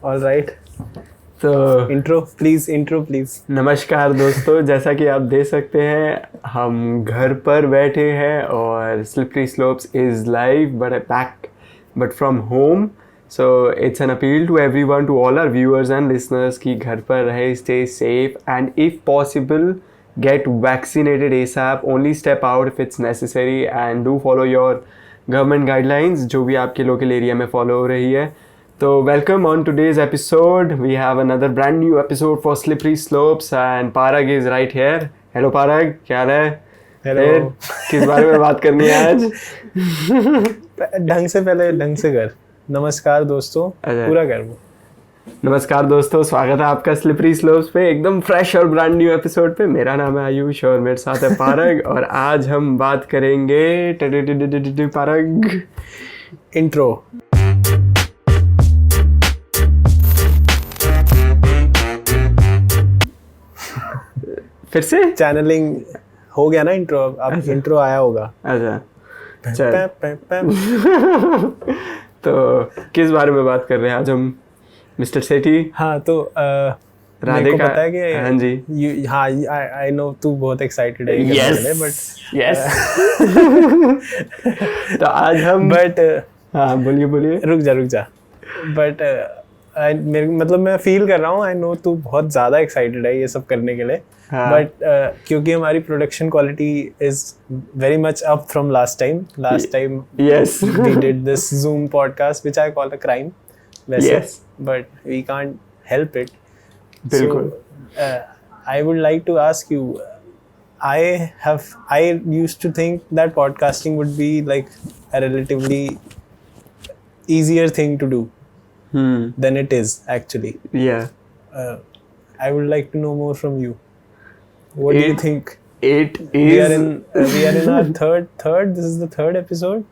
All right. तो intro please. नमस्कार दोस्तों, जैसा कि आप देख सकते हैं हम घर पर बैठे हैं और slippery slopes is live but from home. So it's an appeal to everyone, to all our viewers and listeners कि घर पर रहे, stay safe and if possible get vaccinated ASAP. Only step out if it's necessary and do follow your government guidelines जो भी आपके local area में follow हो रही है. तो welcome on today's episode. We have another brand new episode for Slippery Slopes and Parag is right here. Hello Parag, क्या हाल है? Hello. किस बारे में बात करनी है आज? ढंग से कर. नमस्कार दोस्तों. पूरा कर. नमस्कार दोस्तों, स्वागत है आपका स्लिपरी स्लोप्स पे, एकदम फ्रेश और ब्रांड न्यू एपिसोड पे. मेरा नाम है आयुष और मेरे साथ है पारग और आज हम बात करेंगे पारग इंट्रो. फिर से चैनलिंग हो गया ना इंट्रो. अब इंट्रो आया होगा. अच्छा चल. तो किस बारे में बात कर रहे हैं आज हम मिस्टर सेठी? हाँ तो राधे का पता है कि हाँ जी. हाँ आई नो तू बहुत एक्साइटेड है. यस. तो आज हम हाँ बोलिए. रुक जा. बट मतलब मैं फील कर रहा हूँ. आई नो तू बहुत ज़्यादा एक्साइटेड है ये सब करने के लिए. बट क्योंकि हमारी production quality is very much up from last time. Yes. We did this Zoom podcast which I call a crime. Yes. But we can't help it. बिल्कुल. So, I would like to ask you, I used to think that podcasting would be like a relatively easier thing to do than it is actually. Yeah. I would like to know more from you. What do you think? It is. We are in our third. This is the third episode.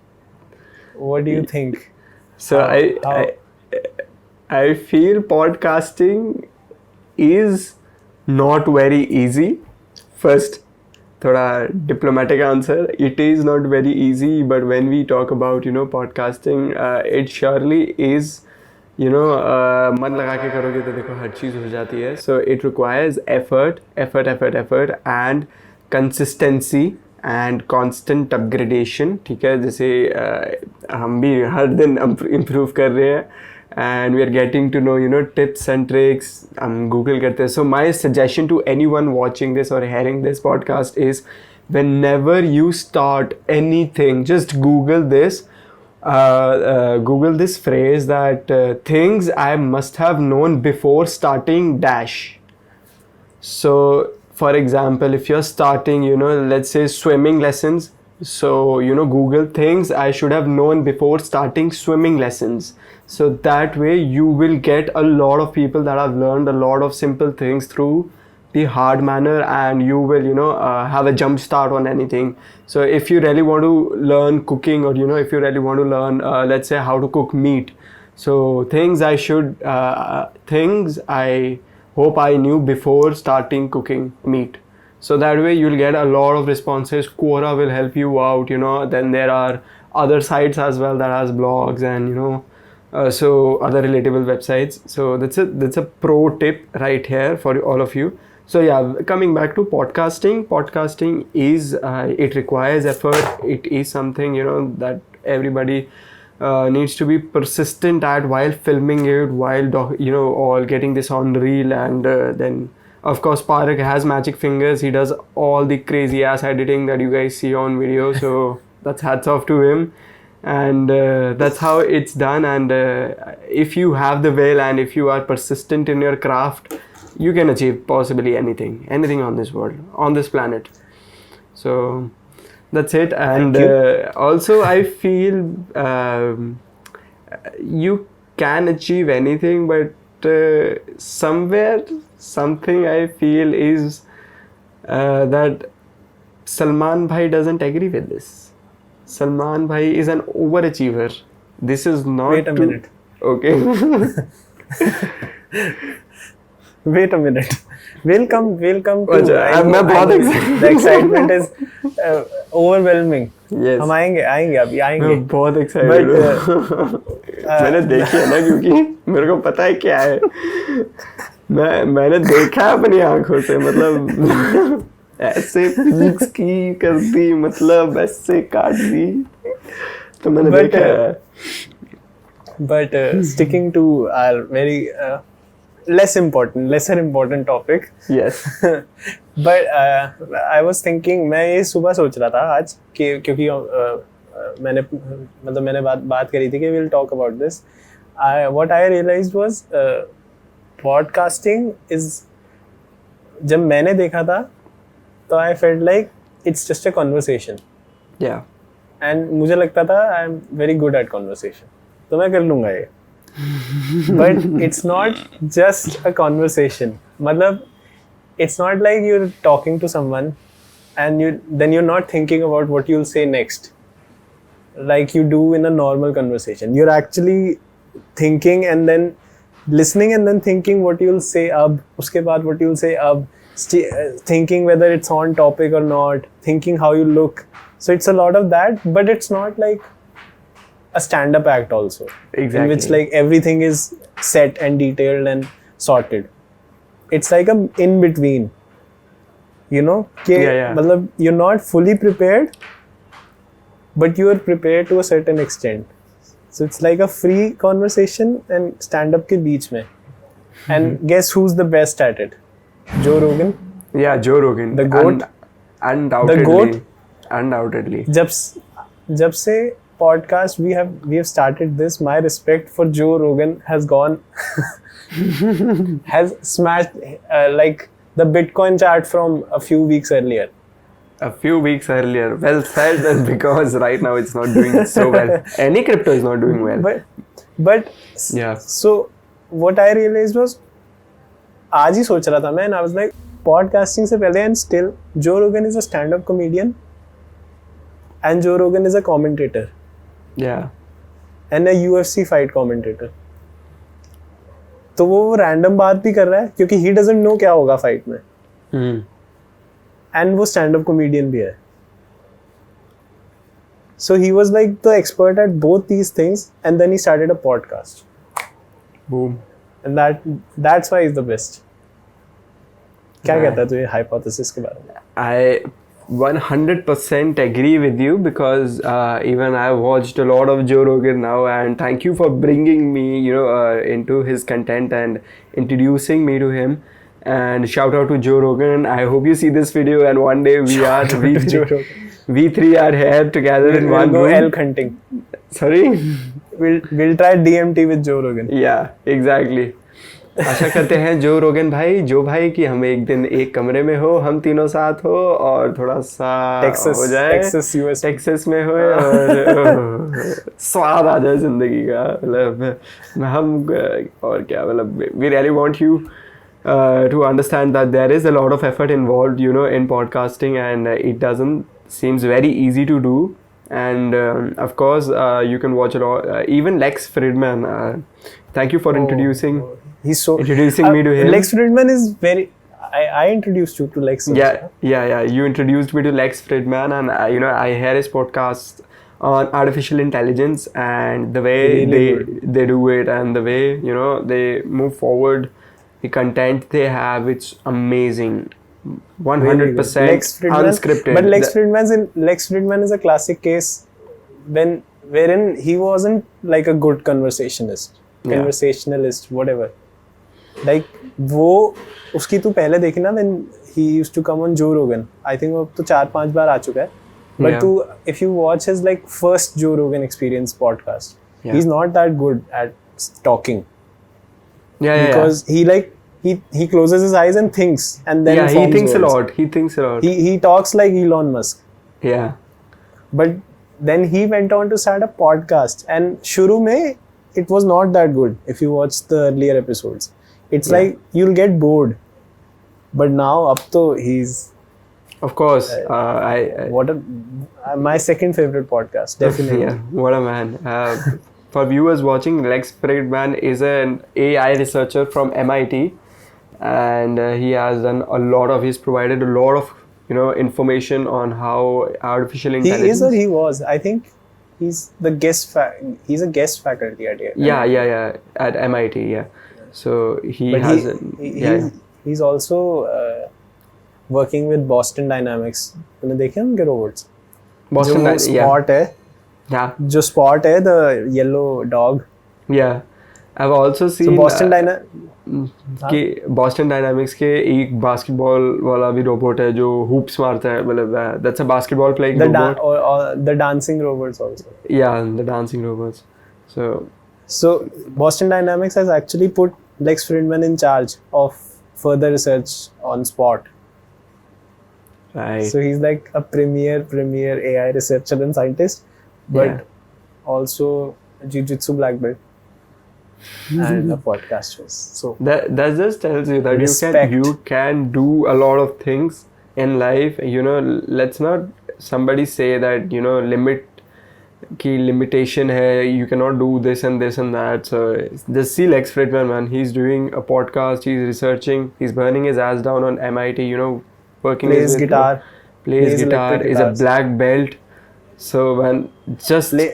What do you think? So I feel podcasting is not very easy. First, थोड़ा diplomatic answer. It is not very easy, but when we talk about podcasting, it surely is. मन लगा के करोगे तो देखो हर चीज़ हो जाती है. So it requires effort and consistency and constant upgradation. ठीक है, जैसे हम भी हर दिन improve कर रहे हैं and we are getting to know tips and tricks. हम Google करते हैं. So my suggestion to anyone watching this or hearing this podcast is whenever you start anything, just Google this. Google this phrase that things I must have known before starting dash. So for example, if you're starting let's say swimming lessons, so Google things I should have known before starting swimming lessons. So that way you will get a lot of people that have learned a lot of simple things through the hard manner and you will have a jump start on anything. So if you really want to learn cooking or if you really want to learn let's say how to cook meat, so things I hope I knew before starting cooking meat. So that way you'll get a lot of responses. Quora will help you out. Then there are other sites as well that has blogs and so other relatable websites. So that's a pro tip right here for all of you. So yeah, coming back to podcasting is it requires effort. It is something that everybody needs to be persistent at while filming it, while all getting this on reel, and then of course Parag has magic fingers. He does all the crazy ass editing that you guys see on video. So that's hats off to him. And that's how it's done. And if you have the will and if you are persistent in your craft, you can achieve possibly anything on this world, on this planet. So that's it. And also I feel you can achieve anything, but something I feel is that Salman bhai doesn't agree with this. Salman bhai is an overachiever. This is not. Wait a minute. Okay. Wait a minute. we'll come to. अच्छा, मैं बहुत excited. The excitement is overwhelming. Yes. हम आएंगे अभी आएंगे. मैं बहुत excited हूँ. मैंने देखी है ना, क्योंकि मेरे को पता है क्या है. मैंने देखा अपनी आंखों से, मतलब ऐसे पीक्स की कर दी, मतलब ऐसे काट दी, तो मैंने देखा है. But sticking to our very lesser important topic. Yes. But I was thinking, मैं ये सुबह सोच रहा था आज कि क्योंकि मैंने बात करी थी कि we'll talk about this. What I realized was podcasting is, जब मैंने देखा था तो I felt like it's just a conversation. Yeah. And मुझे लगता था I am very good at conversation. तो मैं कर लूँगा ये. But it's not just a conversation. मतलब it's not like you're talking to someone and then you're not thinking about what you'll say next, like you do in a normal conversation. You're actually thinking and then listening and then thinking what you'll say ab, uske baad what you'll say ab, thinking whether it's on topic or not, thinking how you look. So it's a lot of that, but it's not like a stand-up act also. Exactly. In which like everything is set and detailed and sorted. It's like a in-between. You know? मतलब you're not fully prepared, but you are prepared to a certain extent. So it's like a free conversation and stand-up के बीच में. And guess who's the best at it? Joe Rogan. Yeah, Joe Rogan. The GOAT. Undoubtedly. The GOAT. Undoubtedly. जब से podcast we have started this, my respect for Joe Rogan has gone has smashed like the Bitcoin chart from a few weeks earlier. A few weeks earlier. Well said, because right now it's not doing so well. Any crypto is not doing well. But yeah. So what I realized was, आज ही सोच रहा था मैं, and I was like, podcasting से पहले and still Joe Rogan is a stand-up comedian and Joe Rogan is a commentator. Yeah. And a UFC fight commentator. तो वो random बात भी कर रहा है क्योंकि he doesn't know क्या होगा फाइट में. And वो stand-up comedian भी है. So he was like the expert at both these things, and then he started a podcast. Boom. And that's why he's the best. क्या कहता है तू ये hypothesis के बारे में? I 100% agree with you, because even I watched a lot of Joe Rogan now, and thank you for bringing me, into his content and introducing me to him. And shout out to Joe Rogan. I hope you see this video, and one day we three are here together in one room. We'll go elk hunting. Sorry? We'll try DMT with Joe Rogan. Yeah, exactly. आशा करते हैं जो भाई कि हम एक दिन एक कमरे में हो, हम तीनों साथ हो और थोड़ा सा हो जाए, टेक्सास में हो और स्वाद आ जाए जिंदगी का. मतलब हम और क्या, मतलब we really want you to understand that there is a lot of effort involved, in podcasting, and it doesn't seems very easy to do. And of course you can watch it all. Even Lex Fridman, thank you for introducing me to him. Lex Fridman is very, I introduced you to Lex. Yeah, you introduced me to Lex Fridman, and I hear his podcast on artificial intelligence, and the way they do it, and the way they move forward, the content they have, it's amazing. 100% unscripted. But Lex Fridman is a classic case wherein he wasn't like a good conversationalist, whatever. Like वो उसकी तू पहले देखी ना, when he used to come on Joe Rogan. I think वो अब तो 4-5 बार आ चुका है. But if you watch his like first Joe Rogan Experience podcast, he's not that good at talking. Because he closes his eyes and thinks, and then he thinks a lot. He talks like Elon Musk. Yeah. But then he went on to start a podcast, and shuru mein it was not that good. If you watch the earlier episodes, it's like you'll get bored. But now up to he's, of course, my second favorite podcast, definitely. Yeah, what a man. For viewers watching, Lex Fridman is an AI researcher from MIT. and he's provided a lot of information on how artificial intelligence. He is or he was. I think he's the he's a guest faculty at MIT. Yeah, at MIT. Yeah, so he's also working with Boston Dynamics. तुमने देखे उनके robots? Spot है. Yeah. जो Spot है, the yellow dog. Yeah, I've also seen. So Boston Dynamics के एक basketball वाला भी robot है जो hoops मारता है, मतलब that's a basketball playing robot. Or the dancing robots also. Yeah, the dancing robots. So Boston Dynamics has actually put Lex Fridman in charge of further research on Spot. Right. So he's like a premier AI researcher and scientist, but also a jiu-jitsu black belt and a podcast host. So that just tells you that you can do a lot of things in life. Let's not somebody say that limitation hai, you cannot do this and this and that. So just see Lex Fridman, man. He's doing a podcast, he's researching, he's burning his ass down on MIT, working plays guitar, is a black belt. So man,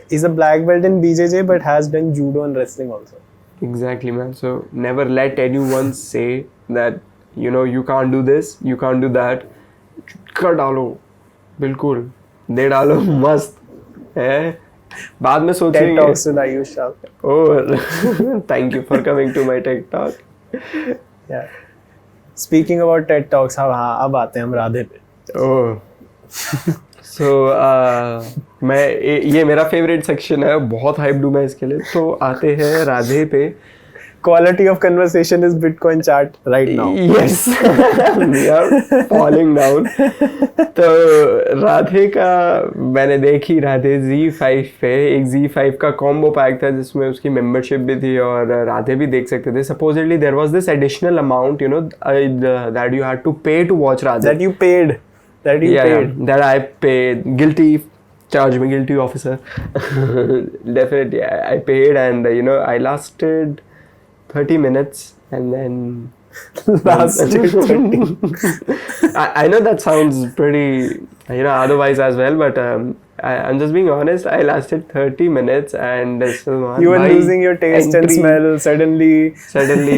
he's a black belt in BJJ but has done judo and wrestling also. Exactly, man. So never let anyone say that you can't do this, you can't do that. कर डालो, बिल्कुल दे डालो, मस्त है. बाद में सोचेंगे. TED Talks with Aayush. Oh, thank you for coming to my TED Talk. Yeah. Speaking about TED Talks, हाँ अब आते हैं हम राधे पे. So ये मेरा फेवरेट सेक्शन है, बहुत हाइप्ड हूँ मैं इसके लिए. तो आते हैं राधे पे. Quality of conversation is Bitcoin chart right now. Yes, we are falling down. तो राधे का मैंने देखी, राधे Z5 पे एक Z5 का कॉम्बो पैक था जिसमें उसकी मेंबरशिप भी थी और राधे भी देख सकते थे. Supposedly there was this additional amount, that you had to pay to watch Radhey. That you paid. That I paid. Guilty. Charge me, guilty officer. Definitely, I paid, and I lasted 30 minutes, and then lasted 30. I know that sounds pretty, otherwise as well, but I'm just being honest. I lasted 30 minutes, and Salman, you were losing your taste and smell. Suddenly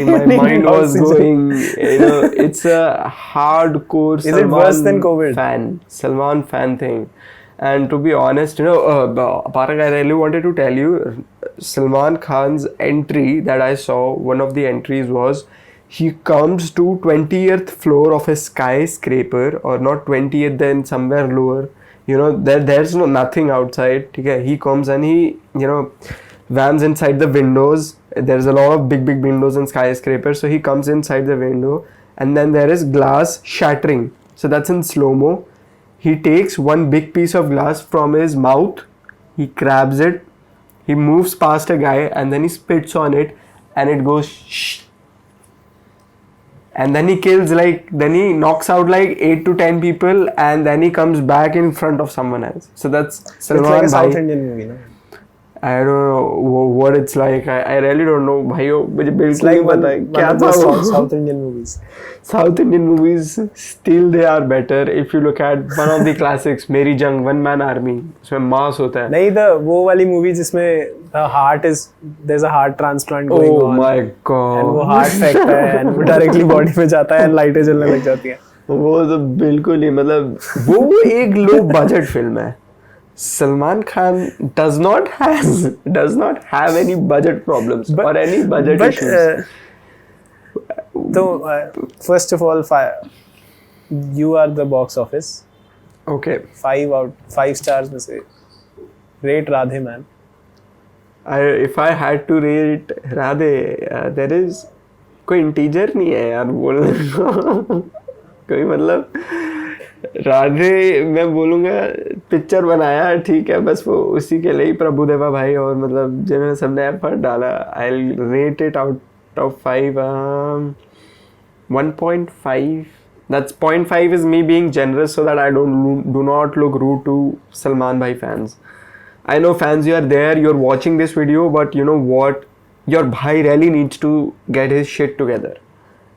my mind was going. It's a hardcore Is it worse than COVID? Salman fan thing. And to be honest, Parag, I really wanted to tell you, Salman Khan's entry that I saw, one of the entries was, he comes to 20th floor of a skyscraper, or not 20th, then somewhere lower. There's nothing outside. Okay? He comes and he, vams inside the windows. There's a lot of big windows in skyscrapers. So he comes inside the window, and then there is glass shattering. So that's in slow-mo. He takes one big piece of glass from his mouth, he grabs it, he moves past a guy, and then he spits on it, and it goes shh. And then he then he knocks out like 8 to 10 people, and then he comes back in front of someone else. So that's Salman. It's like a South Indian movie, no? I don't know what it's like. I really don't know. भाइयों मुझे बिल्कुल नहीं पता है क्या था South Indian movies. South Indian movies still they are better. If you look at one of the classics, मेरी जंग, One Man Army, उसमें मास होता है. नहीं वो वाली movie जिसमें there's a heart transplant going on. Oh my god. And वो heart फेंकता है and वो directly body में जाता है and लाइटें जलने लग जाती हैं. वो तो बिल्कुल ही मतलब वो एक low budget film है. Salman Khan does not have any budget problems or any budget issues. So first of all, you are the box office. Okay. 5 stars में से rate Radhey, man. If I had to rate Radhey, there is कोई integer नहीं है यार बोलने को. कोई मतलब राधे मैं बोलूँगा पिक्चर बनाया ठीक है, बस वो उसी के लिए ही प्रभुदेवा भाई और मतलब जिन्होंने सबने एफर्ट डाला. आई rate it out of 5 1.5. That's 0.5 is me being generous so that I do not look rude to Salman bhai fans. I know fans, you are there, you're watching this video, but you know what, your bhai really needs to get his shit together.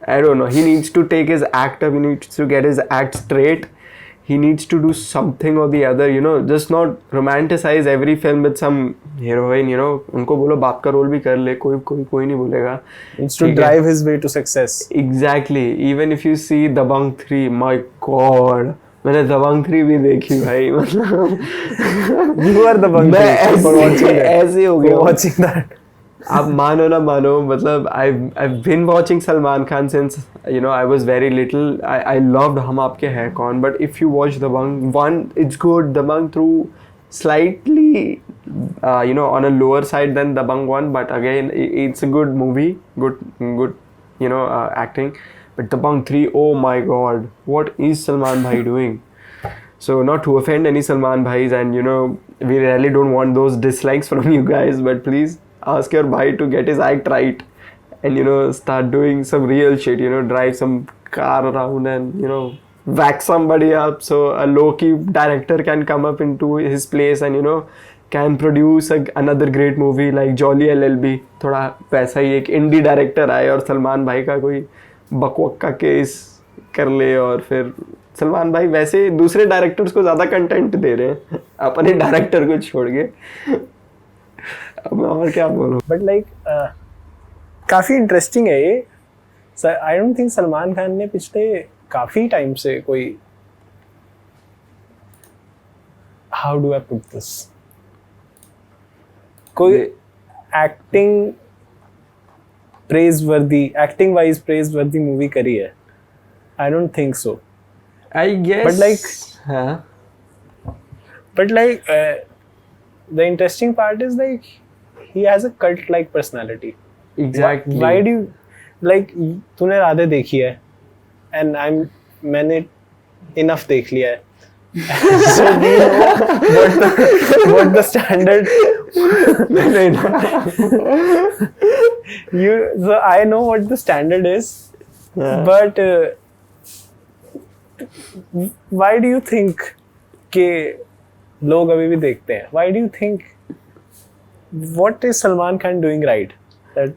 I don't know. He needs to take his act up. He needs to get his act straight. He needs to do something or the other, you know, just not romanticize every film with some heroine, you know. उनको बोलो बाप का role भी कर ले, कोई नहीं बोलेगा. Needs to drive his way to success. Exactly. Even if you see Dabangg 3, my God, मैंने दबंग 3 भी देखी भाई. मतलब You are Dabangg 3 for watching that. ऐसे हो गया watching that. आप मानो ना मानो, मतलब I've been watching Salman Khan since, you know, I was very little. I loved हम आपके हैं कौन, but if you watch Dabangg 1, it's good. Dabangg 2 slightly you know, on a lower side than Dabangg 1, but again it's a good movie, good you know, acting. But Dabangg 3, oh my God, what is Salman bhai doing? So not to offend any Salman bhais, and you know, we really don't want those dislikes from you guys, but please ask your bhai to get his act right and, you know, start doing some real shit, you know, drive some car around and, you know, whack somebody up so a low-key director can come up into his place and, you know, can produce another great movie like Jolly LLB. थोड़ा वैसा ही एक इंडी director आए और सलमान भाई का कोई बकवक का case कर ले, और फिर सलमान भाई वैसे दूसरे डायरेक्टर्स को ज़्यादा कंटेंट दे रहे हैं अपने डायरेक्टर को छोड़ के. अब मैं और क्या बोलूं. बट लाइक काफ़ी इंटरेस्टिंग है ये. I don't think Salman Khan ने पिछले काफ़ी टाइम से कोई, how do I put this, कोई acting acting wise praiseworthy movie करी है. I don't think so. I guess. But like the interesting part is like he has a cult like personality. Exactly. Why do you like, तूने राधे देखी है and मैंने enough देख लिया है. So do you know what the standard so I know what the standard is. Yeah. But why do you think कि लोग अभी भी देखते हैं? Why do you think, what is Salman Khan doing right that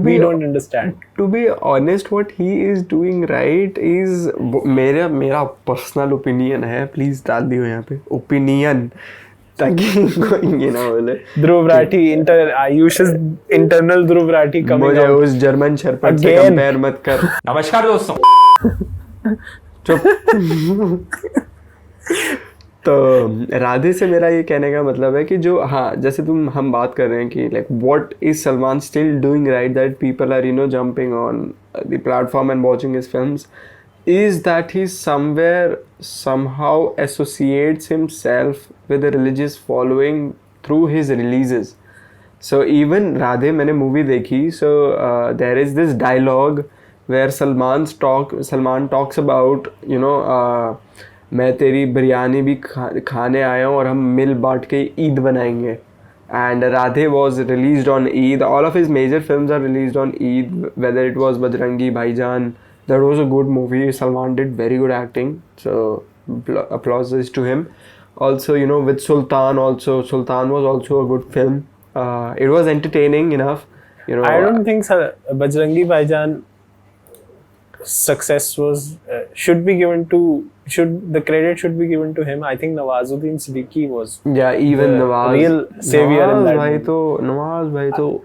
we don't understand? To be honest, what he is doing right is, मेरा personal opinion है, please डाल दियो यहाँ पे ओपिनियन ताकि कोई ये ना बोले ध्रुव राठी आयुष इंटरनल ध्रुव राठी कमिंग मुझे उस जर्मन शरपट से कंपेयर मत कर. नमस्कार दोस्तों. चुप. तो राधे से मेरा ये कहने का मतलब है कि जो, हाँ, जैसे हम बात कर रहे हैं कि like what is Salman still doing right that people are, you know, jumping on the platform and watching his films, is that he somehow associates himself with a religious following through his releases. So even Radhey, मैंने movie देखी, so there is this dialogue where Salman talks about, you know, मैं तेरी बिरयानी भी खाने आया हूँ और हम मिल बांट के ईद बनाएंगे. And Radhey was released on Eid. All of his major films are released on Eid, whether it was Bajrangi Bhaijaan. That was a good movie. Salman did very good acting, so applauses to him. Also, you know, with Sultan was also a good film. It was entertaining enough, you know. I don't think Bajrangi Bhaijaan success was the credit should be given to him. I think Nawazuddin Siddiqui was even Nawaz, real savior in that movie. Nawaz bhai to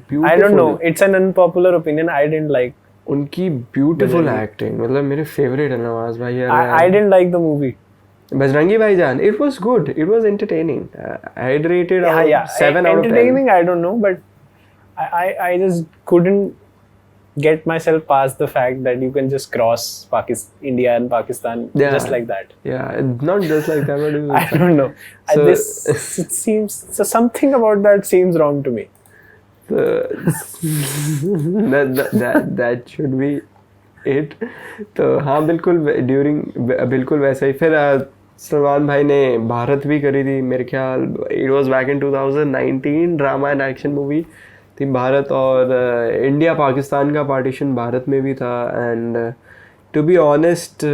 beautiful. I don't know, it's an unpopular opinion. I didn't like उनकी beautiful acting. मतलब मेरे favorite है नवाज भाई. I didn't like the movie Bajrangi Bhaijaan. It was good. It was entertaining. I'd rated 7 out of 10. Entertaining, I don't know, but I just couldn't get myself past the fact that you can just cross India and Pakistan just like that. Yeah, not just like that, but I don't know. It seems, so something about that seems wrong to me. That should be it. तो हाँ, बिल्कुल वैसा ही. फिर सलमान भाई ने भारत भी करी थी मेरे ख्याल. It was back in 2019. Drama and action movie थी भारत, और इंडिया पाकिस्तान का पार्टीशन भारत में भी था. And to be honest,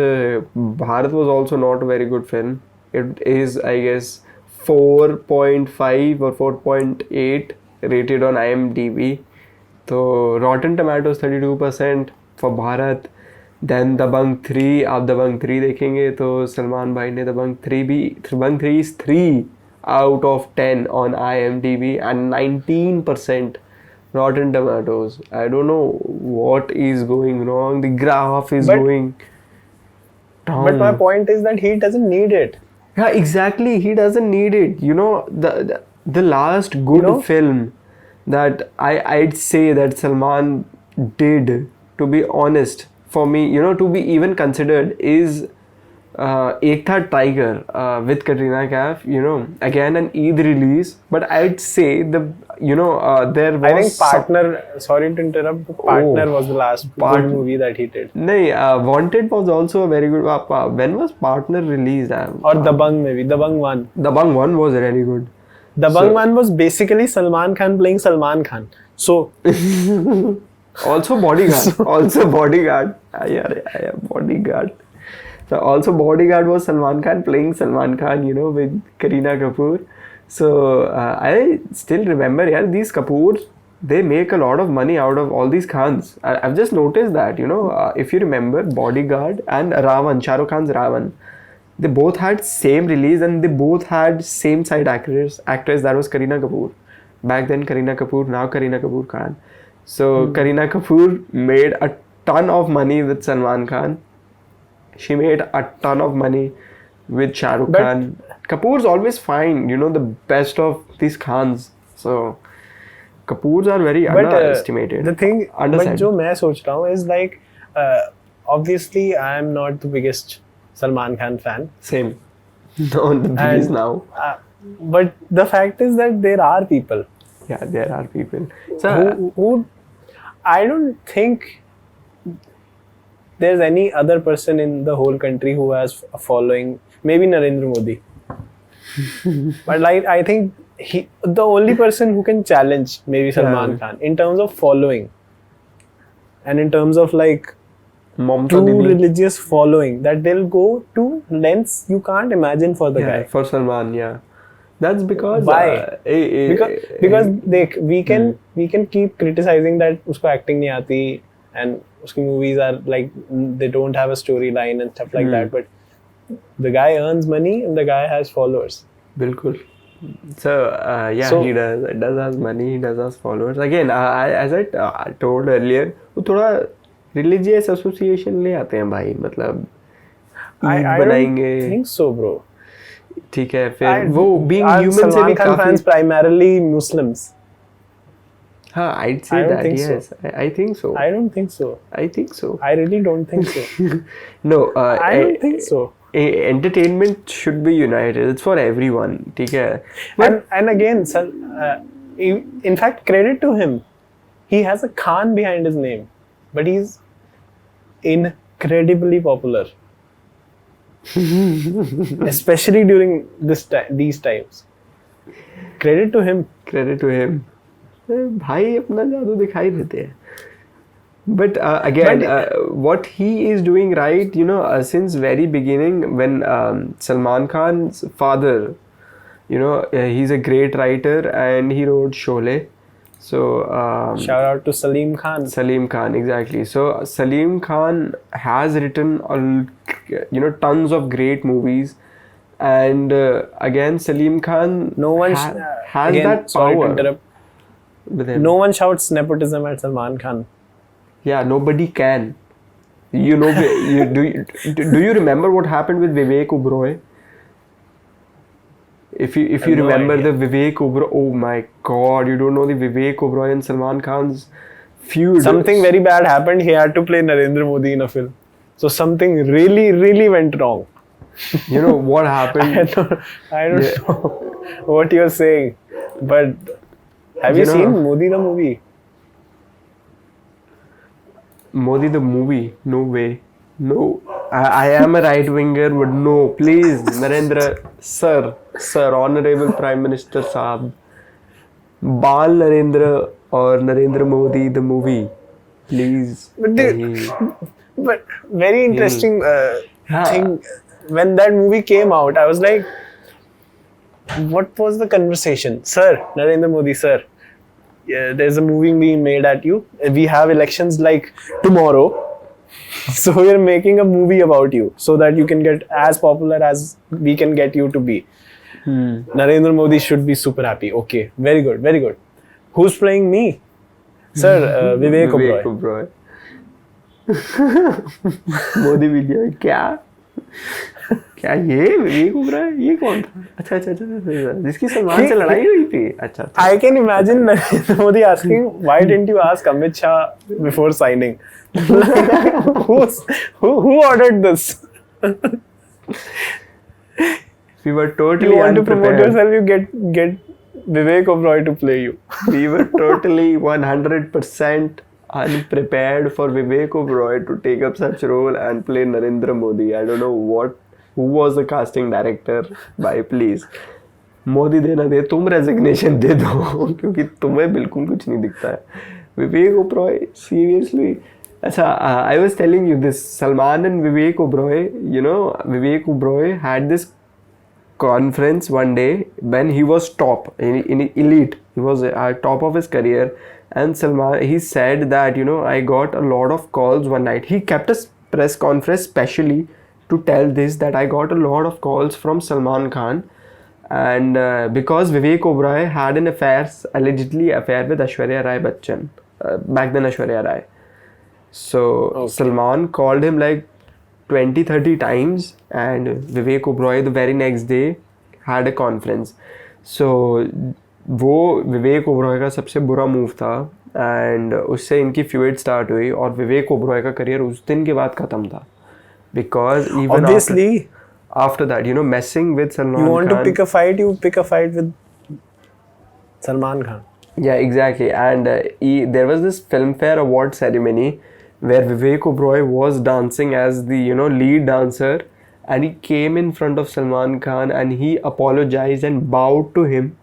Bharat was also not a very good film. It is, I guess, 4.5 or 4.8 rated on IMDb. तो Rotten Tomatoes 32%, for Bharat. Then Dabangg 3, आप Dabangg 3 देखेंगे तो सलमान भाई ने Dabangg 3 is 3 out of 10 on IMDb and 19% Rotten Tomatoes. I don't know what is going wrong. The graph is going down. But my point is that he doesn't need it. Yeah, exactly. He doesn't need it. You know, the last good film that I'd say that Salman did, to be honest, for me, you know, to be even considered is Ek Tha Tiger with Katrina Kaif. You know, again an Eid release, but I'd say there was. I think Partner. Sorry to interrupt. Partner was the last good movie that he did. No, Wanted was also a very good. When was Partner released? Or Dabangg maybe. Dabangg 1. Dabangg 1 was really good. Dabangg 1 was basically Salman Khan playing Salman Khan. So. Also Bodyguard. Also Bodyguard. Yeah, Bodyguard. So also Bodyguard was Salman Khan playing Salman Khan, you know, with Kareena Kapoor. So I still remember, yeah, these Kapoors, they make a lot of money out of all these Khans. I've just noticed that, you know, if you remember Bodyguard and Ravan, Shah Rukh Khan's Ravan, they both had same release and they both had same side actress that was Kareena Kapoor. Back then Kareena Kapoor, now Kareena Kapoor Khan. So Kareena Kapoor made a ton of money with Salman Khan. She made a ton of money with Shah Rukh Khan. Kapoors always find, you know, the best of these Khans. So Kapoors are very underestimated. The thing, but जो मैं सोच रहा हूँ is like, obviously I am not the biggest Salman Khan fan. Same. Not the biggest now. But the fact is that there are people. Yeah, there are people. So who I don't think there's any other person in the whole country who has a following. Maybe Narendra Modi. But like, I think the only person who can challenge maybe Salman Khan in terms of following and in terms of like true religious following, that they'll go to lengths you can't imagine for the guy. For Salman, yeah. That's because why? Because we can keep criticizing that usko acting nahi aati and uski movies are like they don't have a storyline and stuff like that, but the guy earns money and the guy has followers. Bilkul. So he does has money, he does has followers. Again, as I told earlier, वो थोड़ा religious association ले आते हैं भाई, मतलब I don't think so, bro. ठीक है, फिर वो being human से भी काफी fans primarily Muslims. हाँ, I'd say that, yes. I think so. I don't think so. I think so. I really don't think so. No, I don't think so. Entertainment should be united. It's for everyone. ठीक है. And again, in fact, credit to him. He has a Khan behind his name, but he's incredibly popular. Especially during these times. Credit to him. Credit to him. भाई अपना जादू दिखाई देते हैं. But again, what he is doing right, you know, since very beginning, when Salman Khan's father, you know, he's a great writer and he wrote Sholay. So shout out to Salim Khan. Salim Khan, exactly. So Salim Khan has written, tons of great movies, and again, Salim Khan has again, that sorry power. To interrupt. No one shouts nepotism at Salman Khan. Yeah, nobody can. You know, do you remember what happened with Vivek Oberoi? If you remember the Vivek Oberoi, oh my God, you don't know the Vivek Oberoi and Salman Khan's feud. Something very bad happened. He had to play Narendra Modi in a film. So something really, really went wrong. You know what happened? I don't know what you're saying, but have you seen Modi the movie? Modi the movie? No way. No. I am a right winger, but no. Please, Narendra, sir, Honorable Prime Minister Saab. Bal Narendra or Narendra Modi the movie. Please. But very interesting thing. When that movie came out, I was like, what was the conversation? Sir, Narendra Modi, sir. Yeah, there's a movie being made at you. We have elections like tomorrow. So we're making a movie about you so that you can get as popular as we can get you to be. Narendra Modi should be super happy. Okay, very good, very good. Who's playing me? Sir, Vivek Oberoi. Modi video क्या क्या ये विवेक ओबराय ये कौन था? अच्छा जिसकी सलमान से लड़ाई हुई थी. अच्छा. I can imagine Narendra Modi asking, why didn't you ask Amit Shah before signing? Who ordered this? We were totally you want unprepared. To promote yourself, you get Vivek Oberoi to play you. We were totally 100% unprepared for Vivek Oberoi to take up such role and play Narendra Modi. I don't know who was the casting director. Bhai, please. Modi देना दे, तुम resignation दे दो क्योंकि तुम्हें बिल्कुल कुछ नहीं दिखता है. विवेक ओबरॉय, सीरियसली. अच्छा, I was telling you this. Salman and Vivek Oberoi, you know, Vivek Oberoi had this conference one day when he was top in elite. He was at top of his career, and Salman, he said that, you know, I got a lot of calls one night. He kept a press conference specially to tell this, that I got a lot of calls from Salman Khan, and because Vivek Oberoi had an allegedly affair with Aishwarya Rai Bachchan, back then Aishwarya Rai. So okay. Salman called him like 20-30 times, and Vivek Oberoi the very next day had a conference. So वो विवेक ओबरॉय का सबसे बुरा move था, and उससे इनकी feud start हुई, और विवेक ओबरॉय का करियर उस दिन के बाद खत्म था, because even after that, you know, messing with Salman. You want to pick a fight, you pick a fight with Salman Khan. Yeah, exactly. And there was this Filmfare award ceremony where Vivek Oberoi was dancing as the, you know, lead dancer, and he came in front of Salman Khan and he apologized and bowed to him,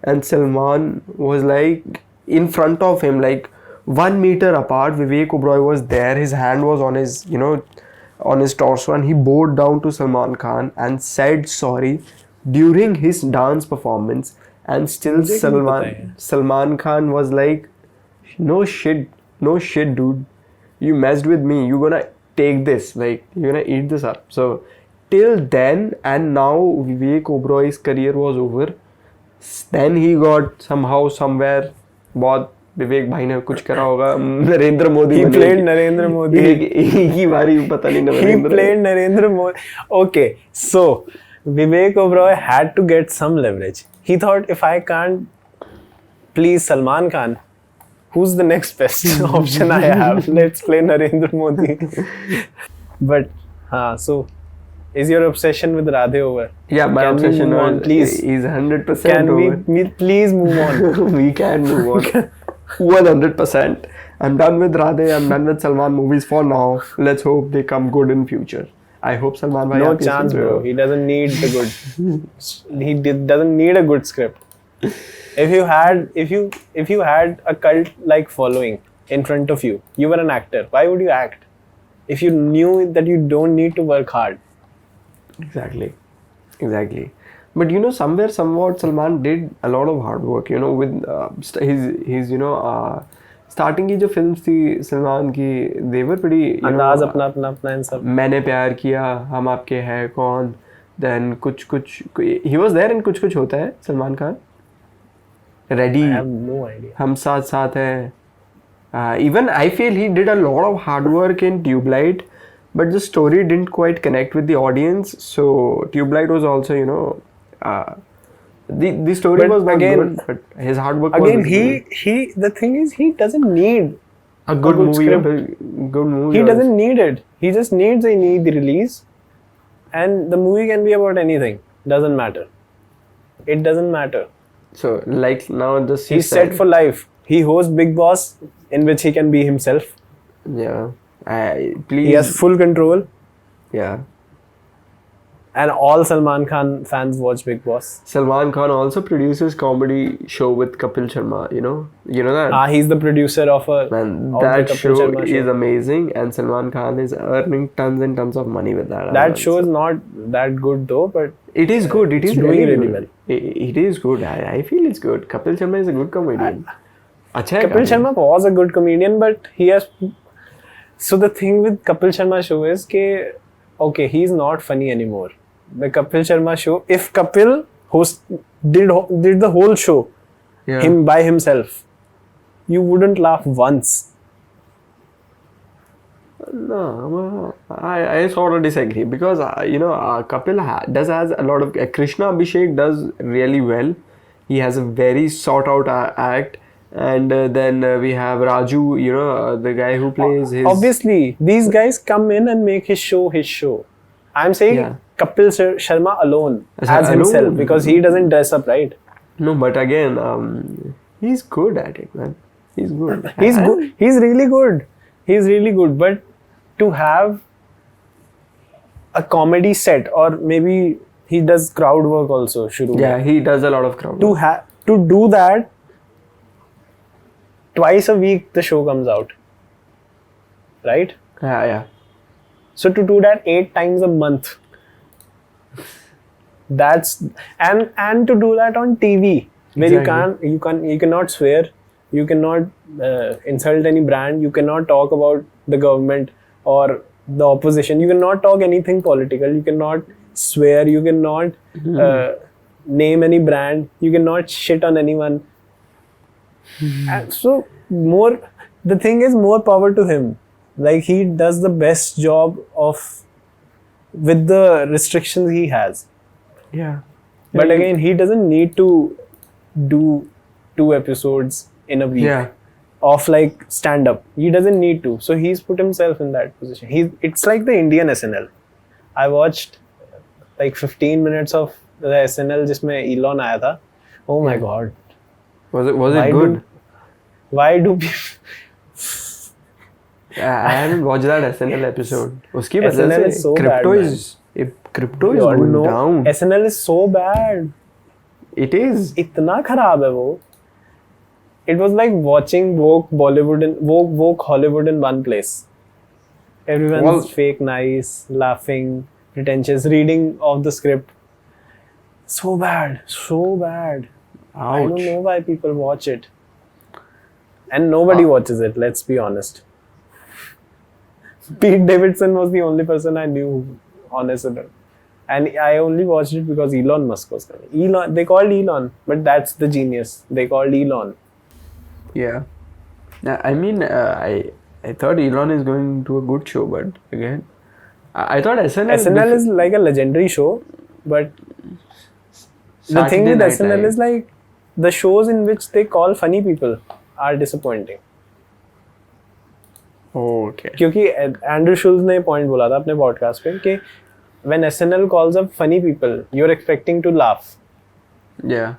and Salman was like in front of him, like 1 meter apart. Vivek Oberoi was there, his hand was on his, you know, on his torso, and he bowed down to Salman Khan and said sorry during his dance performance. And still Salman Khan was like, no shit dude, you messed with me, you're gonna take this, like you're gonna eat this up. So till then, and now Vivek Oberoi's career was over. Then he got somehow somewhere, बहुत विवेक भाई ने कुछ करा होगा, Narendra Modi. He played Narendra Modi. एक ही बारी पता नहीं He played Narendra Modi. Okay, so Vivek Oberoi had to get some leverage. He thought, if I can't please Salman Khan, who's the next best option I have? Let's play Narendra Modi. But so is your obsession with Radhey over? Yeah, my obsession on, please. Is 100% can over. we please move on? We can move on. 100%. I'm done with Radhey. I'm done with Salman movies for now. Let's hope they come good in future. I hope Salman bhai. No chance, bro. He doesn't need the good. Doesn't need a good script. If you had a cult like following in front of you, you were an actor. Why would you act? If you knew that you don't need to work hard. Exactly. But you know, somewhat Salman did a lot of hard work, you know, with his you know, starting की जो films थी सलमान की, they were pretty, you अंदाज know, अपना इन सब. मैंने प्यार किया, हम आपके हैं कौन, then कुछ he was there in कुछ होता है Salman Khan, Ready, I have no idea. हम साथ हैं. Even I feel he did a lot of hard work in Tubelight, but the story didn't quite connect with the audience. So Tubelight was also, you know, the story was not good, but his hard work again, was he the thing is, he doesn't need a good movie script. Good movie. He doesn't need it. He just needs the release, and the movie can be about anything. Doesn't matter. It doesn't matter. So like now just he's set for life. He hosts Big Boss, in which he can be himself. Yeah. Please. He has full control. Yeah. And all Salman Khan fans watch Big Boss. Salman Khan also produces comedy show with Kapil Sharma, you know that? He's the producer of that show is amazing, and Salman Khan is earning tons and tons of money with that. That show is not that good though, but it is good. It is doing really well. It is good. I feel it's good. Kapil Sharma is a good comedian. Kapil Sharma was a good comedian, but he has So the thing with Kapil Sharma show is okay, he's not funny anymore. The Kapil Sharma show, if Kapil did the whole show him by himself, you wouldn't laugh once. No, I sort of disagree because Kapil has a lot of Krishna Abhishek does really well. He has a very sought out act, and then we have Raju, the guy who plays his. Obviously, these guys come in and make his show. I'm saying Kapil Sharma alone as himself because he doesn't dress up, right? No, but again, he's good at it, man. He's good. He's good. He's really good. He's really good, but to have a comedy set, or maybe he does crowd work also. Shudh. Yeah, he does a lot of crowd work. To do that twice a week, the show comes out, right? Yeah. So to do that 8 times a month, that's and to do that on TV, where you cannot swear, you cannot insult any brand, you cannot talk about the government or the opposition, you cannot talk anything political, you cannot swear, you cannot name any brand, you cannot shit on anyone. And so the thing is, more power to him. Like, he does the best job with the restrictions he has. Yeah. But again, he doesn't need to do 2 episodes in a week of like stand up. He doesn't need to. So he's put himself in that position. It's like the Indian SNL. I watched like 15 minutes of the SNL जिसमें Elon आया था. Oh my god. Was it good? Why do people... I haven't watched that SNL episode. उसकी SNL is so bad, crypto is going down. SNL is so bad. It is. इतना खराब है वो. It was like watching woke Hollywood in one place. Everyone's fake nice, laughing, pretentious, reading off the script. So bad. Ouch. I don't know why people watch it. And nobody watches it, let's be honest. Pete Davidson was the only person I knew on SNL. And I only watched it because Elon Musk was coming. They called Elon, but that's the genius. They called Elon. Yeah. I mean, I thought Elon is going to a good show, but again, I thought SNL is like a legendary show, but the thing with SNL is like the shows in which they call funny people are disappointing. Okay. क्योंकि Andrew Schulz ने point बोला था अपने podcast पे कि when SNL calls up funny people, you're expecting to laugh. Yeah.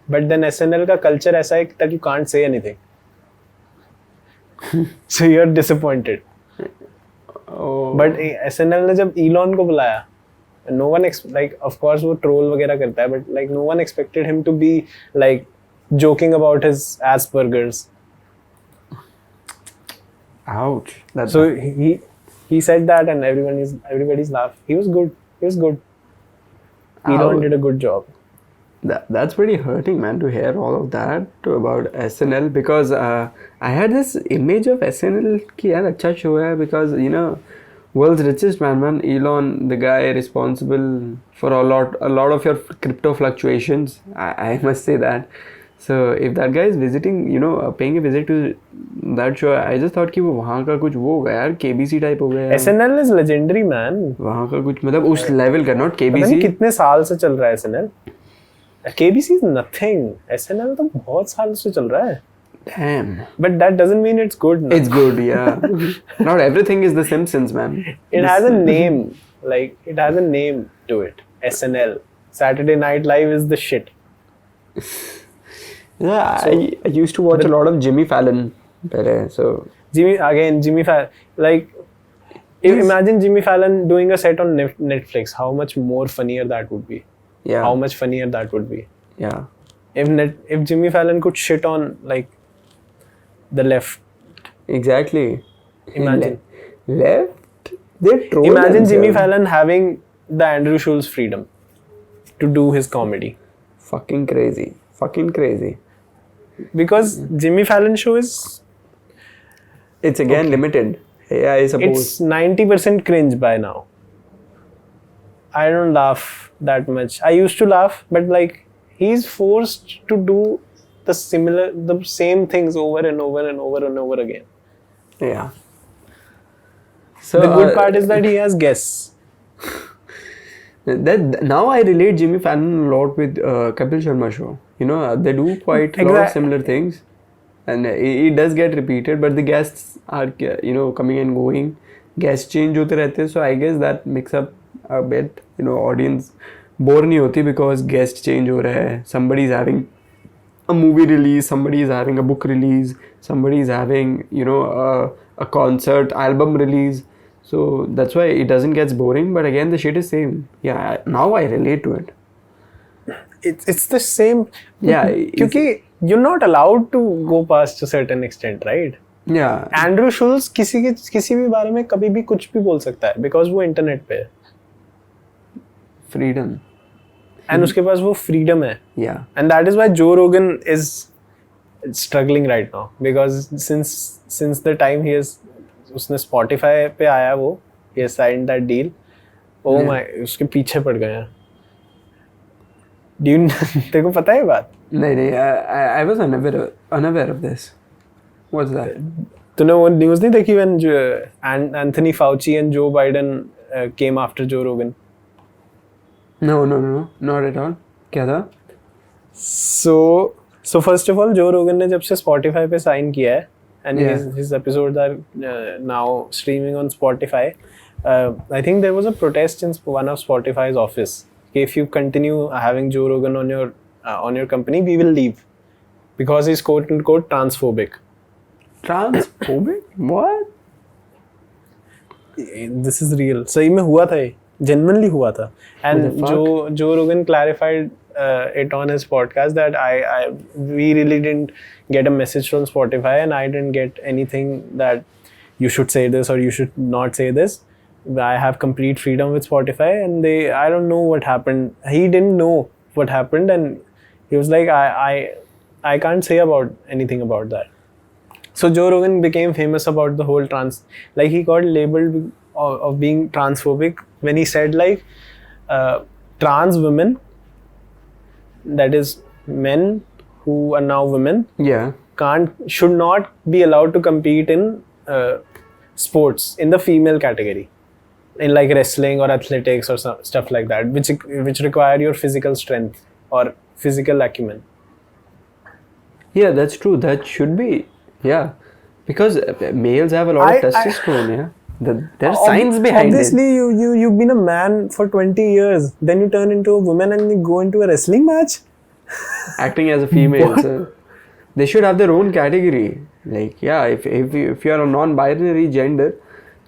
But then SNL का culture ऐसा है that you can't say anything. So you're disappointed. Oh. But SNL ने जब Elon को बुलाया, no one like of course वो troll वगैरह करता है, but like no one expected him to be like joking about his Asperger's. Ouch. So he said that and everybody's laughed. He was good. Elon did a good job. That's pretty hurting, man, to hear all of that about SNL, because I had this image of SNL कि यार अच्छा show है, because world's richest man, Elon, the guy responsible for a lot of your crypto fluctuations. I must say that. So if that guy is visiting, paying a visit to that show, I just thought कि वो वहाँ का कुछ वो होगा यार, KBC type हो गया यार. SNL is legendary, man. वहाँ का कुछ मतलब उस level का, not KBC. पता नहीं कितने साल से चल रहा है SNL. KBC is nothing. SNL तो बहुत साल से चल रहा है. Damn. But that doesn't mean it's good. No? It's good, yeah. Not everything is The Simpsons, man. It has a name. Like, it has a name to it. SNL. Saturday Night Live is the shit. Yeah, so, I used to watch a lot of Jimmy Fallon. So Jimmy Fallon. Like, imagine Jimmy Fallon doing a set on Netflix. How much more funnier that would be. Yeah. How much funnier that would be. Yeah. If Jimmy Fallon could shit on like the left. Exactly. Imagine. Left? They troll Imagine themselves. Jimmy Fallon having the Andrew Schulz freedom to do his comedy. Fucking crazy. Because Jimmy Fallon show is... It's again limited. Yeah, I suppose. It's 90% cringe by now. I don't laugh that much. I used to laugh, but like he's forced to do the same things over and over and over and over again. Yeah. So The good part is that he has guests. That now I relate Jimmy Fallon a lot with Kapil Sharma show. You know, they do quite a lot of similar things, and it does get repeated. But the guests are coming and going. Guests change होते रहते हैं, so I guess that mix up a bit. Audience bore नहीं होती because guest change हो रहा है. Somebody is having a movie release, somebody is having a book release, somebody is having a concert album release. So that's why it doesn't get boring, but again the shit is same. Yeah, now I relate to it. It's the same. Yeah, because you're not allowed to go past a certain extent, right? Yeah. Andrew Schulz किसी भी बारे में कभी भी कुछ भी बोल सकता है because वो इंटरनेट पे है. Freedom. And उसके पास वो freedom है. Yeah. And that is why Joe Rogan is struggling right now because since the time उसने Spotify पे आया वो he has signed that deal. Oh my, उसके पीछे पड़ गए हैं. तेरे को पता है बात? नहीं, I was unaware of this. What's that? तूने वो न्यूज़ नहीं देखी when Anthony Fauci and Joe Biden came after Joe Rogan? No, not at all. क्या था? So first of all, Joe Rogan ने जब से Spotify पे sign किया है and his episodes are now streaming on Spotify. I think there was a protest in one of Spotify's office. If you continue having Joe Rogan on your company, we will leave because he's quote unquote transphobic. Transphobic? What? This is real. सही में हुआ था ये. Genuinely हुआ था. And Joe Rogan clarified it on his podcast that we really didn't get a message from Spotify and I didn't get anything that you should say this or you should not say this. I have complete freedom with Spotify and I don't know what happened. He didn't know what happened and he was like, I can't say about anything about that. So Joe Rogan became famous about the whole he got labeled of being transphobic when he said trans women, that is men who are now women, should not be allowed to compete in sports in the female category, in wrestling or athletics or stuff like that, which require your physical strength or physical acumen. Yeah, that's true. That should be. Yeah, because males have a lot of testosterone. Yeah. There's science behind obviously, it. Obviously, you've been a man for 20 years. Then you turn into a woman and you go into a wrestling match. Acting as a female, so they should have their own category. If you are a non-binary gender,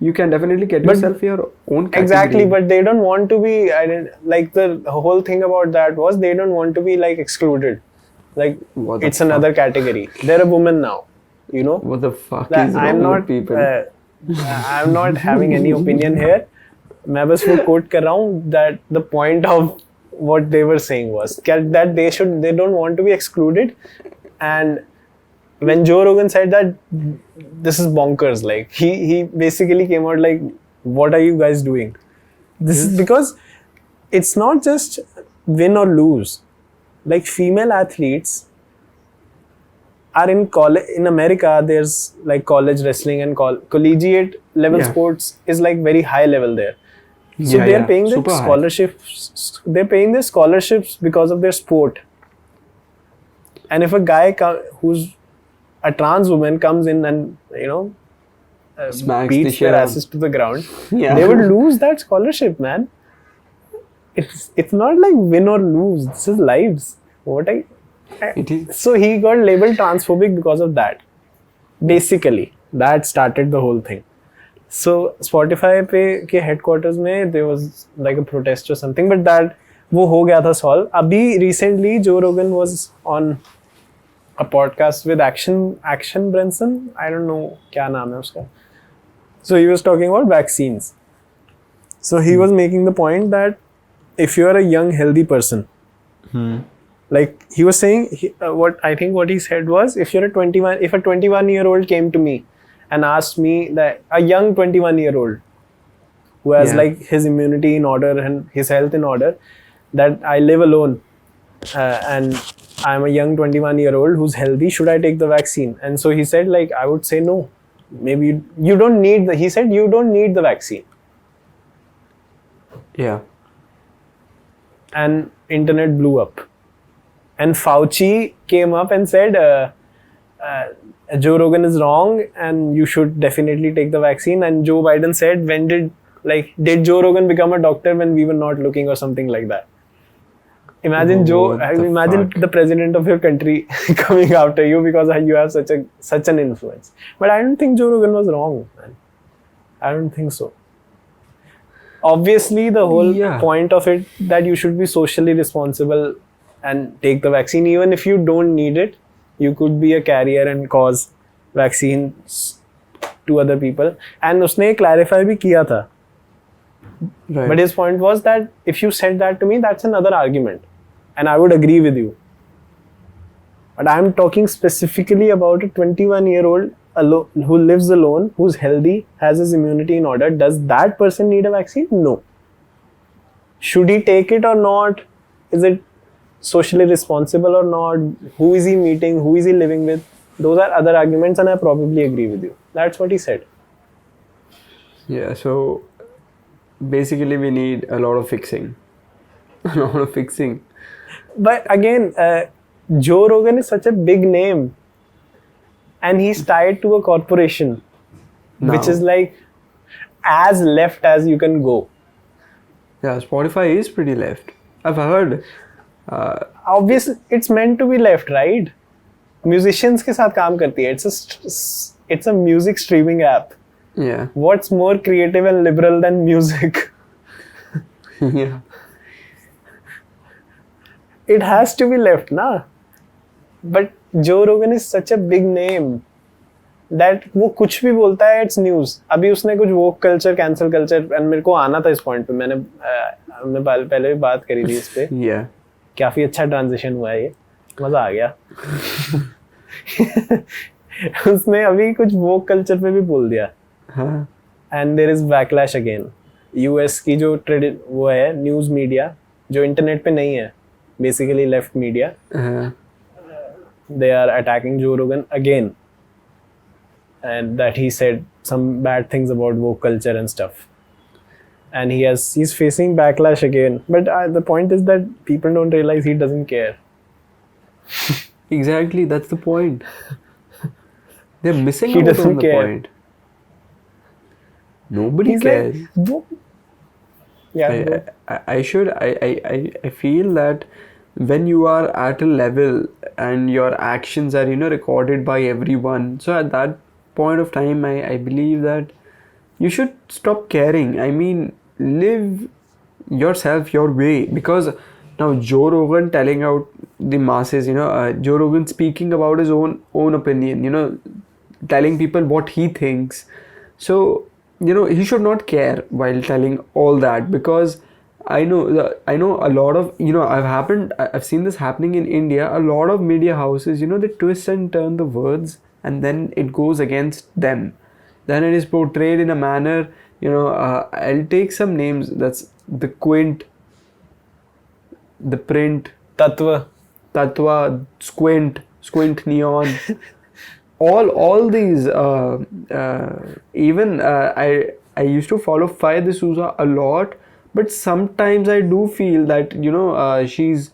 you can definitely get yourself your own category. Exactly, but they don't want to be. The whole thing about that was they don't want to be excluded. It's another category. They're a woman now. What the fuck is wrong with people? I'm not having any opinion here. मैं बस वो quote कर रहा हूँ that the point of what they were saying was that they don't want to be excluded. And when Joe Rogan said that, this is bonkers. He basically came out what are you guys doing? This is because it's not just win or lose. Female athletes are in college. In America, there's college wrestling and collegiate level sports is very high level there. So they're paying their scholarships. They're paying their scholarships because of their sport. And if a guy who's a trans woman comes in and beats their asses to the ground, they would lose that scholarship, man. It's not win or lose. This is lives. So he got labeled transphobic because of that. Basically, that started the whole thing. So Spotify के headquarters में there was a protest or something, but that वो हो गया था solve. अभी recently Joe Rogan was on a podcast with Action Bronson. I don't know क्या नाम है उसका. So he was talking about vaccines. So he was making the point that if you are a young healthy person, he was saying what he said was, if a 21-year-old came to me and asked me, that a young 21-year-old who has Yeah. like his immunity in order and his health in order, that I live alone and I'm a young 21-year-old who's healthy, should I take the vaccine? And so he said, like, I would say no. Maybe you don't need he said you don't need the vaccine. Yeah. And internet blew up. And Fauci came up and said, Joe Rogan is wrong and you should definitely take the vaccine. And Joe Biden said, did Joe Rogan become a doctor when we were not looking, or something like that? Imagine the president of your country coming after you because you have such an influence. But I don't think Joe Rogan was wrong, man. I don't think so. Obviously, the whole point of it that you should be socially responsible and take the vaccine, even if you don't need it. You could be a carrier and cause vaccines to other people. And उसने clarify भी किया था. Right. But his point was that if you said that to me, that's another argument. And I would agree with you. But I'm talking specifically about a 21-year-old who lives alone, who's healthy, has his immunity in order. Does that person need a vaccine? No. Should he take it or not? Is it socially responsible or not? Who is he meeting? Who is he living with? Those are other arguments, and I probably agree with you. That's what he said. Yeah, so basically we need a lot of fixing. A lot of fixing. But again, Joe Rogan is such a big name. And he's tied to a corporation, which is like as left as you can go. Yeah, Spotify is pretty left. I've heard. Obviously, it's meant to be left, right? Musicians के साथ काम करती है. It's a music streaming app. Yeah. What's more creative and liberal than music? Yeah. It has to be left, na? But Joe Rogan is such a big name that वो कुछ भी बोलता है, it's news. अभी उसने कुछ woke culture, cancel culture, and मेरे को आना था इस point पे. हमने पहले भी बात करी थी इस पे. Yeah. काफी अच्छा ट्रांजिशन हुआ है ये, मजा आ गया. उसने अभी कुछ woke culture पे भी बोल दिया. हाँ. And there is backlash again. US की जो वो है न्यूज मीडिया जो इंटरनेट पे नहीं है, basically left media. They are attacking Joe Rogan again, and that he said some bad things about woke culture and stuff, and he's facing backlash again. But the point is that people don't realize he doesn't care. Exactly, that's the point. They're missing He out doesn't on the care. point. Nobody cares. I feel that when you are at a level and your actions are recorded by everyone, so at that point of time I believe that you should stop caring. I mean, live yourself your way, because now Joe Rogan telling out the masses, Joe Rogan speaking about his own opinion, telling people what he thinks. So he should not care while telling all that, because I know a lot of, I've seen this happening in India. A lot of media houses, they twist and turn the words, and then it goes against them. Then it is portrayed in a manner, I'll take some names. That's the Quint, the Print, Tatva, Squint Neon. all these, even I used to follow Fire D'Souza a lot. But sometimes I do feel that she's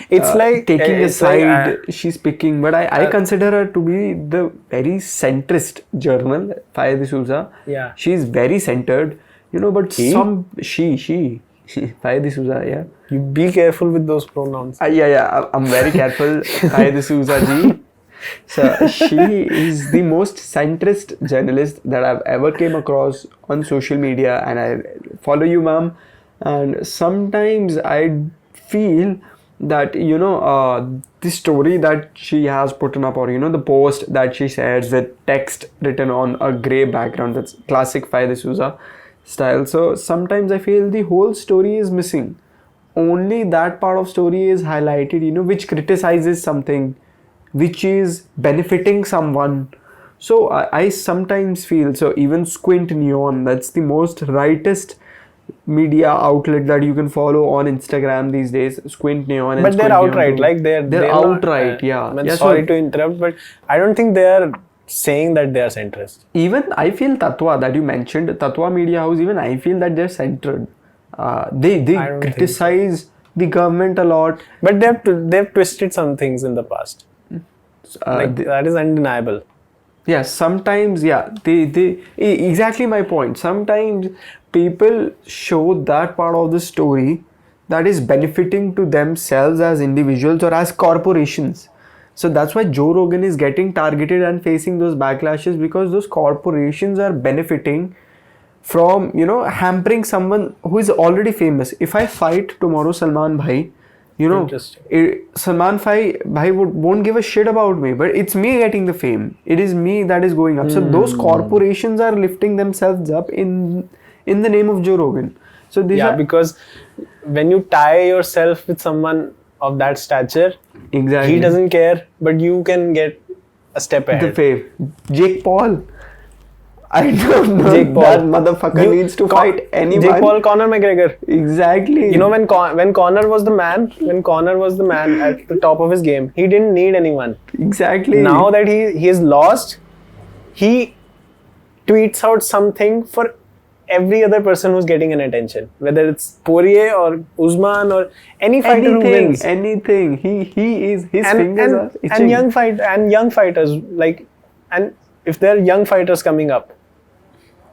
like taking a side, she's picking. But I consider her to be the very centrist journal, Fire D'Souza. Yeah, she's very centered, but she Fire D'Souza. Yeah, you be careful with those pronouns. I'm very careful. Fire D'Souza ji. So she is the most centrist journalist that I've ever came across on social media, and I follow you, ma'am. And sometimes I feel that the story that she has put up, or the post that she shares with text written on a grey background, that's classic Fire D'Souza style. So sometimes I feel the whole story is missing. Only that part of story is highlighted, which criticizes something, which is benefiting someone. So I sometimes feel, so even Squint Neon, that's the most rightest media outlet that you can follow on Instagram these days. Squint Neon and But they're Squint Neon outright, Too. like they're not, outright, yeah. I mean, Yeah, sorry so to interrupt, but I don't think they are saying that they are centrist. even I feel Tatwa that you mentioned, Tatwa Media House, even I feel that they're centered. They I don't think criticize the government a lot. But they've twisted some things in the past. That is undeniable. Yeah, sometimes, yeah, exactly my point. Sometimes people show that part of the story that is benefiting to themselves as individuals or as corporations. So that's why Joe Rogan is getting targeted and facing those backlashes, because those corporations are benefiting from, hampering someone who is already famous. If I fight tomorrow Salman Bhai, Salman Bhai won't give a shit about me, but it's me getting the fame. It is me that is going up. So those corporations are lifting themselves up in the name of Joe Rogan. So these are, because when you tie yourself with someone of that stature, exactly, he doesn't care, but you can get a step ahead. The fame. Jake Paul. I don't know. Jake Paul. That motherfucker needs to fight anyone. Jake Paul, Conor McGregor. Exactly. You know, when Conor was the man, at the top of his game, he didn't need anyone. Exactly. Now that he is lost, he tweets out something for every other person who's getting an attention, whether it's Poirier or Usman or any fighter who wins. Anything. He is, his fingers are itching. And young fighters, and if there are young fighters coming up,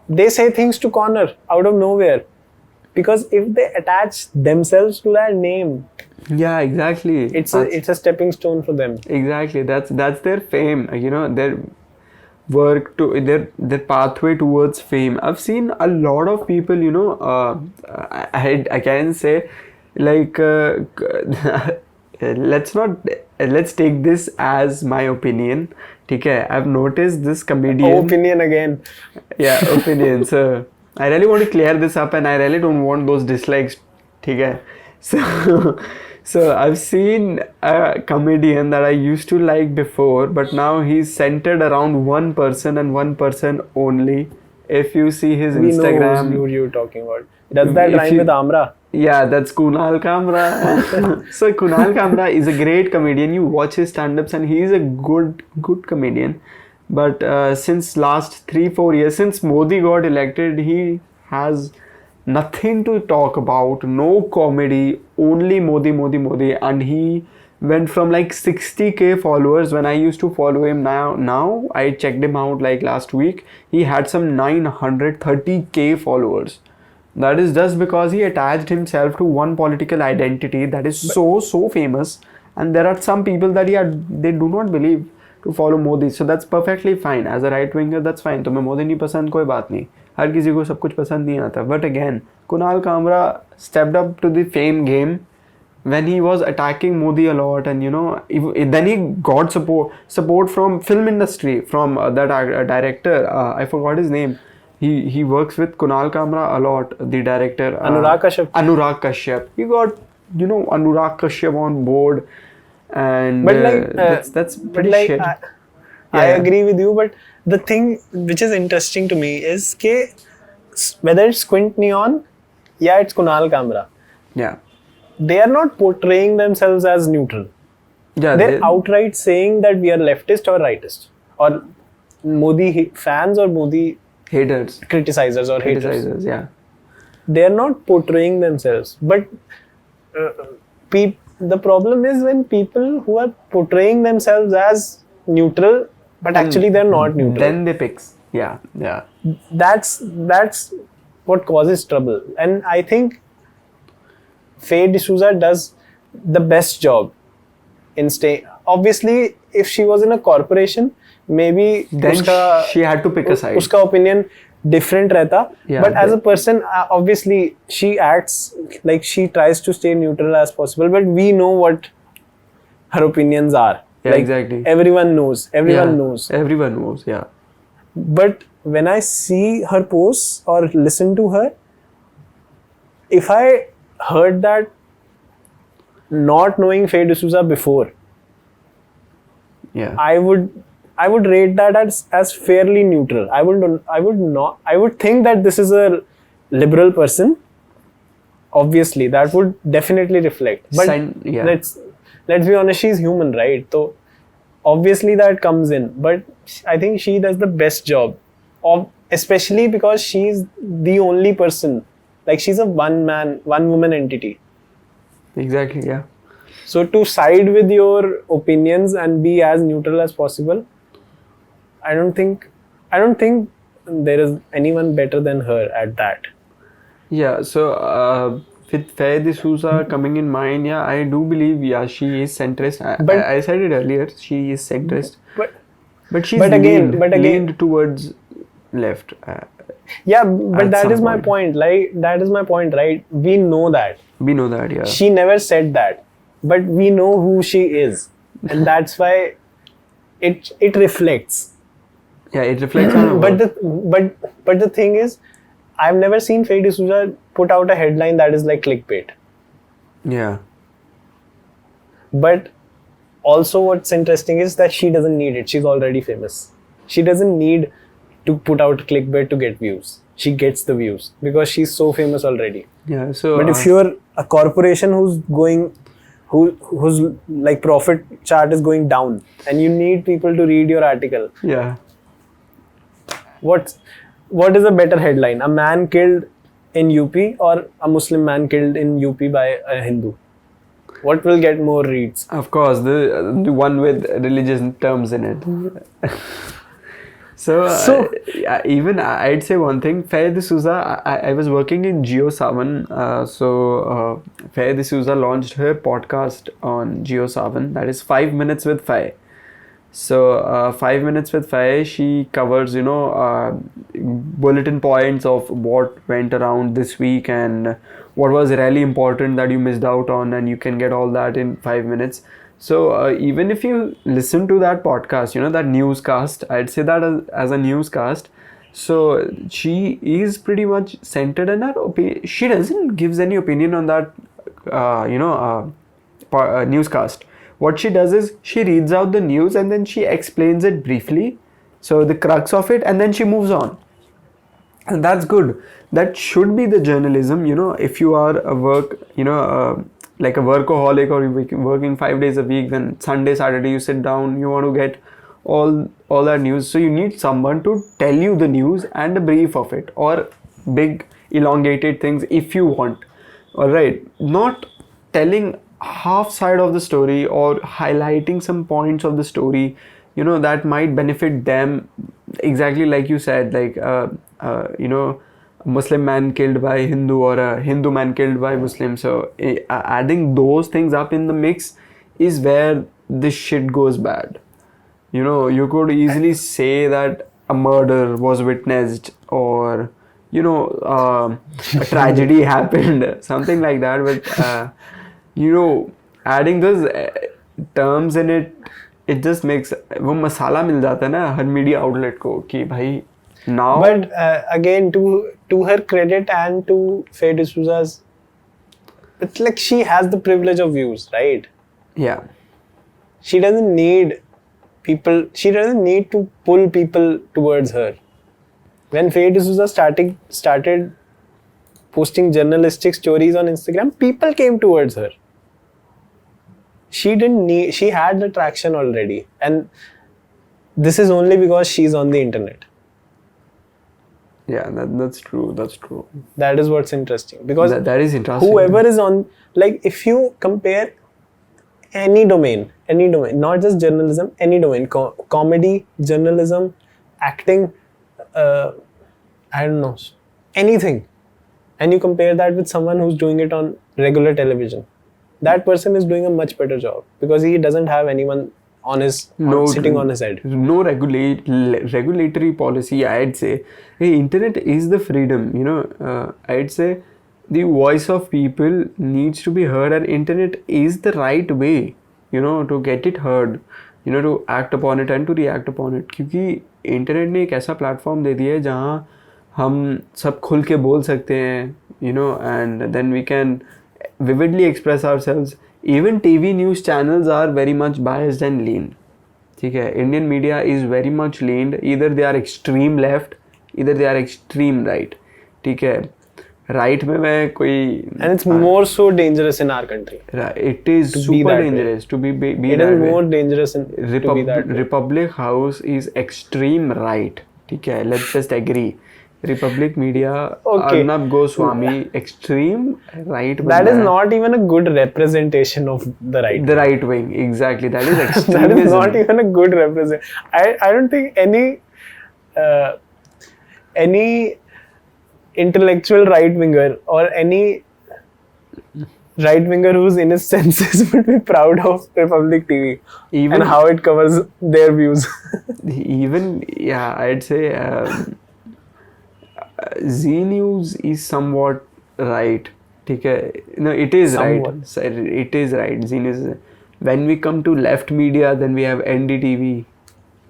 they say things to Conor out of nowhere, because if they attach themselves to that name, yeah, exactly, it's a stepping stone for them. Exactly, that's their fame, their work to their pathway towards fame. I've seen a lot of people, I can say, like, let's take this as my opinion. Okay, I've noticed this comedian. Opinion again. Yeah, opinion. So I really want to clear this up, and I really don't want those dislikes. Okay, so I've seen a comedian that I used to like before, but now he's centered around one person and one person only. If you see his Instagram, know who you're talking about. Does that rhyme with Amra? Yeah, that's Kunal Kamra. So Kunal Kamra is a great comedian. You watch his stand-ups and he is a good comedian. But since last 3-4 years, since Modi got elected, he has nothing to talk about. No comedy, only Modi. And he went from like 60k followers when I used to follow him. Now I checked him out like last week. He had some 930k followers. That is just because he attached himself to one political identity that is so famous, and there are some people that they do not believe to follow Modi. So that's perfectly fine. As a right winger, that's fine. तुम्हें मोदी नहीं पसंद, कोई बात नहीं. हर किसी को सब कुछ पसंद नहीं आता. But again, Kunal Kamra stepped up to the fame game when he was attacking Modi a lot, and then he got support from film industry, from that director. I forgot his name. He works with Kunal Kamra a lot, the director. Anurag Kashyap. He got, Anurag Kashyap on board. And that's pretty shit. I agree with you, but the thing which is interesting to me is whether it's Squint Neon, it's Kunal Kamra. Yeah. They are not portraying themselves as neutral. Yeah, they're outright saying that we are leftist or rightist, or Modi fans or Modi haters, criticizers or haters. Yeah, they are not portraying themselves. But the problem is when people who are portraying themselves as neutral, but actually they're not neutral. Then they picks. Yeah. That's what causes trouble, and I think Faye D'Souza does the best job in staying. Obviously, if she was in a corporation, maybe then she had to pick a side. Uska opinion different रहता. But as a person, obviously she acts like she tries to stay neutral as possible. But we know what her opinions are. Yeah, exactly. Everyone knows. Everyone knows. Yeah. But when I see her posts or listen to her, if I heard that not knowing Faye D'Souza before, I would I would rate that as fairly neutral. I would think that this is a liberal person. Obviously, that would definitely reflect. But Yeah. let's be honest, she's human, right? So obviously that comes in. But I think she does the best job, especially because she's the only person. Like, she's a one woman entity. Exactly, yeah. So to side with your opinions and be as neutral as possible, I don't think there is anyone better than her at that. Yeah, so with Faye D'Souza coming in mind, yeah, I do believe, yeah, she is centrist. I said it earlier, she is centrist. But she's leaned towards left. Yeah, but that is my point. Like, that is my point, right? We know that. We know that, yeah. She never said that, but we know who she is, and that's why it reflects. Yeah, it reflects on her. But the thing is, I've never seen Faye D'Souza put out a headline that is like clickbait. Yeah. But also, what's interesting is that she doesn't need it. She's already famous. She doesn't need to put out clickbait to get views. She gets the views because she's so famous already. Yeah. So. But if you're a corporation whose like profit chart is going down, and you need people to read your article. Yeah. What is a better headline? A man killed in UP or a Muslim man killed in UP by a Hindu? What will get more reads? Of course, the one with religious terms in it. So even I'd say one thing. Faye D'Souza, I was working in JioSaavn. Faye D'Souza launched her podcast on JioSaavn. That is 5 minutes with Faye. So 5 minutes with Faye, she covers, bulletin points of what went around this week and what was really important that you missed out on, and you can get all that in 5 minutes. So even if you listen to that podcast, that newscast, I'd say that as a newscast. So she is pretty much centered in her opinion. She doesn't give any opinion on that, newscast. What she does is she reads out the news and then she explains it briefly. So the crux of it, and then she moves on. And that's good. That should be the journalism, if you are like a workaholic or you're working 5 days a week, then Sunday, Saturday you sit down, you want to get all that news. So you need someone to tell you the news and a brief of it, or big elongated things if you want. Alright, not telling half side of the story or highlighting some points of the story, that might benefit them. Exactly like you said, like a Muslim man killed by Hindu or a Hindu man killed by Muslim. So adding those things up in the mix is where this shit goes bad. You could easily say that a murder was witnessed, or a tragedy happened, something like that. But adding those terms in it, it just makes वो मसाला मिल जाता है ना हर media outlet को कि भाई now. But again, to her credit and to Faye D'Souza's, it's like she has the privilege of views, right? Yeah. She doesn't need people. She doesn't need to pull people towards her. When Faye D'Souza started posting journalistic stories on Instagram, people came towards her. She had the traction already, and this is only because she's on the internet. Yeah, that's true. That's true. That is what's interesting, because that is interesting. Whoever is on, like, if you compare any domain, not just journalism, any domain, comedy, journalism, acting, I don't know, anything, and you compare that with someone who's doing it on regular television, that person is doing a much better job because he doesn't have anyone sitting on his head. No regulatory policy, I'd say. Hey, internet is the freedom, I'd say the voice of people needs to be heard, and internet is the right way, to get it heard, to act upon it and to react upon it. क्योंकि internet ने एक ऐसा platform दे दिया है जहाँ हम सब खुल के बोल सकते हैं, and then we can vividly express ourselves. Even TV news channels are very much biased and lean. ठीक है. Indian media is very much leaned, either they are extreme left, either they are extreme right. ठीक है. Right में मैं कोई and it's more so dangerous in our country. It is super dangerous to be it is more dangerous to be that way. Republic House is extreme right. ठीक है. Let's just agree. Republic Media, okay. Arnab Goswami, extreme right. That is not even a good representation of the right. The right wing, exactly. That is extremism. That is not even a good representation. I don't think any intellectual right winger or any right winger who's in his senses would be proud of Republic TV and how it covers their views. Even, yeah, I'd say. Z News is somewhat right. ठीक है. No, it is somewhat. Right. It is right. Z News. When we come to left media, then we have NDTV.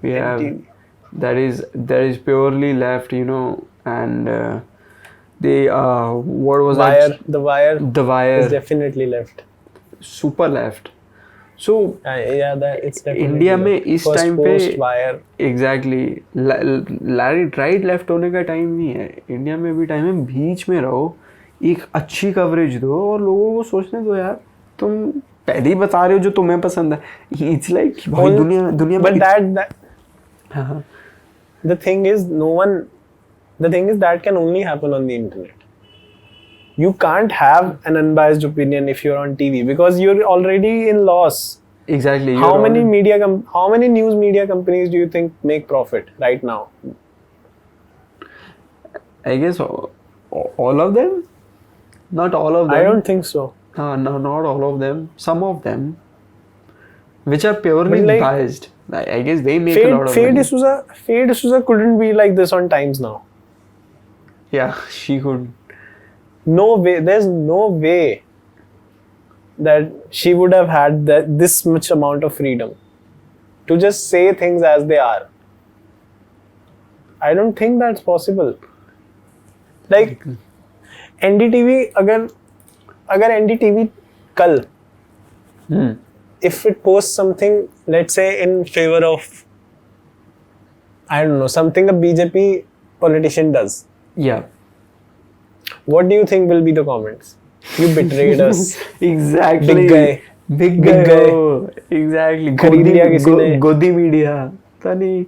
We have that is purely left, you know, and what was Wire, that? The Wire. The Wire is definitely left. Super left. So yeah, that it's definitely India में इस time पे exactly right left होने का time नहीं है. India में भी time है. बीच में रहो, एक अच्छी कवरेज दो और लोगों को सोचने दो यार तुम पहले ही बता रहे हो जो तुम्हें पसंद है. इट्स लाइक भाई दुनिया but that the thing is that can only happen on the internet. You can't have an unbiased opinion if you're on TV because you're already in loss. Exactly. How many news media companies do you think make profit right now? I guess all of them. Not all of them. I don't think so. No, not all of them. Some of them, which are purely biased. I guess they make a lot of money. Faye D'Souza couldn't be like this on Times now. Yeah, she could. No way. There's no way that she would have had this much amount of freedom to just say things as they are. I don't think that's possible. Like NDTV, अगर NDTV कल if it posts something, let's say in favor of, I don't know, something a BJP politician does. Yeah. What do you think will be the comments? You betrayed us. Exactly. Big guy. Exactly. खरीद लिया किसी ने. गोदी media. तनी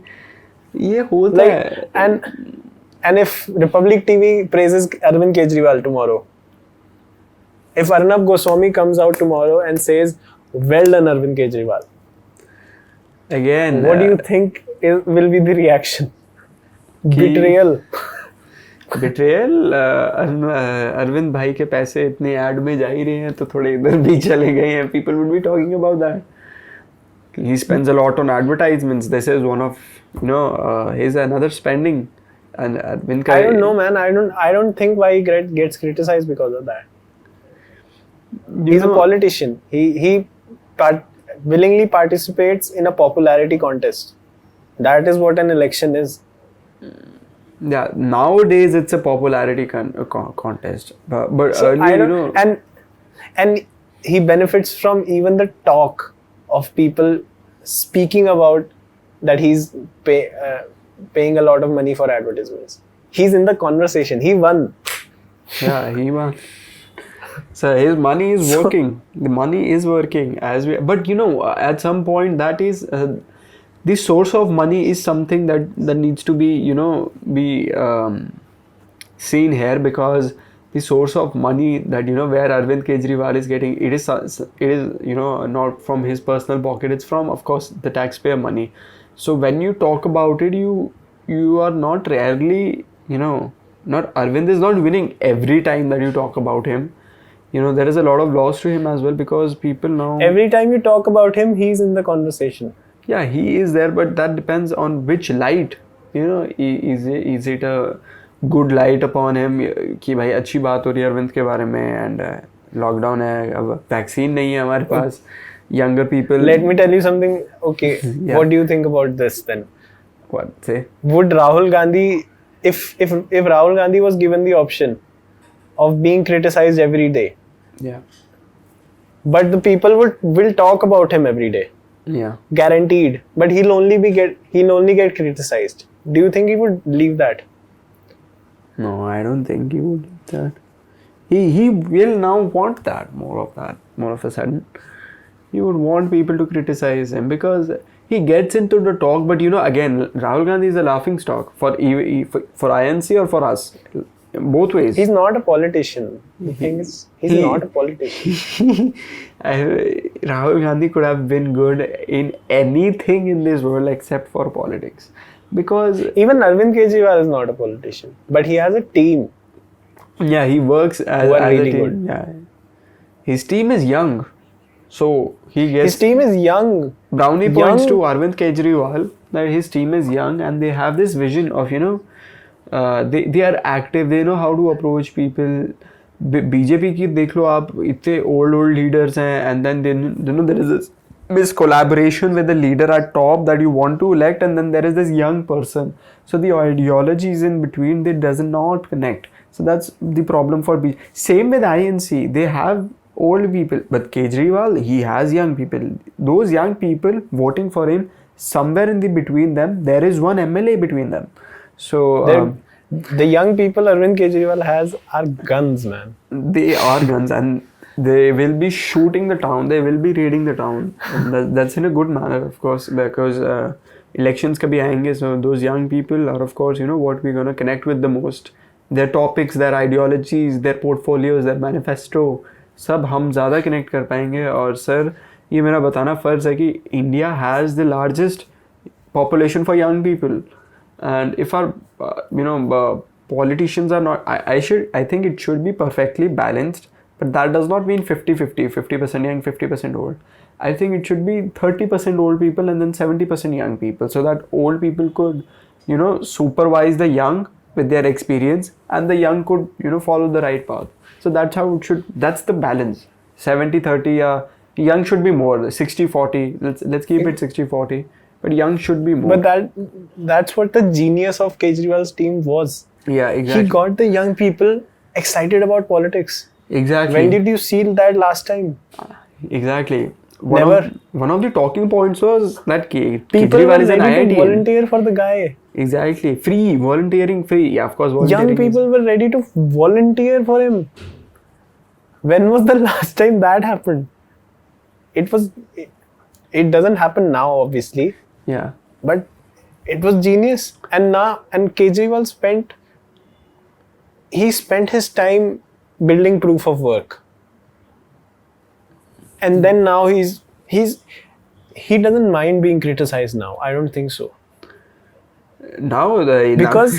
ये होता है. And if Republic TV praises Arvind Kejriwal tomorrow, if Arnab Goswami comes out tomorrow and says, "Well done, Arvind Kejriwal," again, what do you think will be the reaction? Betrayal. Arvind भाई के पैसे इतने add में जा ही रहे हैं तो थोड़े इधर भी चले गए हैं. People would be talking about that. He spends a lot on advertisements. This is one of, his another spending. And Arvind I don't know, man. I don't think why he gets criticized because of that. He's a politician. He willingly participates in a popularity contest. That is what an election is. Yeah, nowadays it's a popularity contest, but so earlier, and he benefits from even the talk of people speaking about that he's paying a lot of money for advertisements. He's in the conversation. He won. Yeah, he won. So his money is working. The money is working but at some point that is. The source of money is something that needs to be seen here, because the source of money that where Arvind Kejriwal is getting, it is not from his personal pocket. It's from, of course, the taxpayer money. So when you talk about it, you are not rarely not Arvind is not winning every time that you talk about him. There is a lot of loss to him as well, because people now every time you talk about him, he's in the conversation. Yeah, he is there, but that depends on which light. Is it a good light upon him कि भाई अच्छी बात हो रही है अरविंद के बारे में, and लॉकडाउन है, अब वैक्सीन नहीं है हमारे पास, younger people. Let me tell you something. Okay, yeah. What do you think about this then? What say? Would Rahul Gandhi, if Rahul Gandhi was given the option of being criticized every day, yeah, but the people will talk about him every day. Yeah. guaranteed. But he'll only get criticized. Do you think he would leave that? No, I don't think he would do that. He will now want more of a sudden. He would want people to criticize him because he gets into the talk. But again, Rahul Gandhi is a laughing stock for INC or for us, both ways. He's not a politician. The thing is, he's not a politician. Rahul Gandhi could have been good in anything in this world except for politics, because even Arvind Kejriwal is not a politician, but he has a team. Yeah, he works as really a team. good. Yeah, his team is young, so he gets. His team is young. Brownie points to Arvind Kejriwal that his team is young and they have this vision of they are active. They know how to approach people. BJP की देख लो आप, इतने old leaders हैं, and then there is this mis collaboration with the leader at top that you want to elect, and then there is this young person. So the ideologies in between, they does not connect. So that's the problem for BJP. Same with INC, they have old people, but Kejriwal, he has young people. Those young people voting for him, somewhere in the between them, there is one MLA between them. So the young people Arvind Kejriwal has are guns, man. They are guns, and they will be shooting the town. They will be raiding the town. And that's in a good manner, of course, because elections kabhi aayenge. So those young people are, of course, what we're gonna connect with the most. Their topics, their ideologies, their portfolios, their manifesto, सब हम ज़्यादा connect कर पाएंगे. और sir, ये मेरा बताना फ़र्ज़ है कि India has the largest population for young people. And if our politicians are not, I think it should be perfectly balanced, but that does not mean 50-50, 50% young, 50% old. I think it should be 30% old people and then 70% young people, so that old people could supervise the young with their experience, and the young could follow the right path. So that's how it should, that's the balance. 70-30, young should be more, 60-40, let's keep it 60-40. But young should be more. But that's what the genius of Kejriwal's team was. Yeah, exactly. He got the young people excited about politics. Exactly. When did you see that last time? Exactly. Never. One of the talking points was that people Kejriwal is an were ready to IIT. volunteer for the guy. Exactly. Free. Volunteering free. Yeah, of course. Young people were ready to volunteer for him. When was the last time that happened? It doesn't happen now, obviously. Yeah. But it was genius. And Kejriwal spent his time building proof of work. And then now he doesn't mind being criticized now. I don't think so. Now because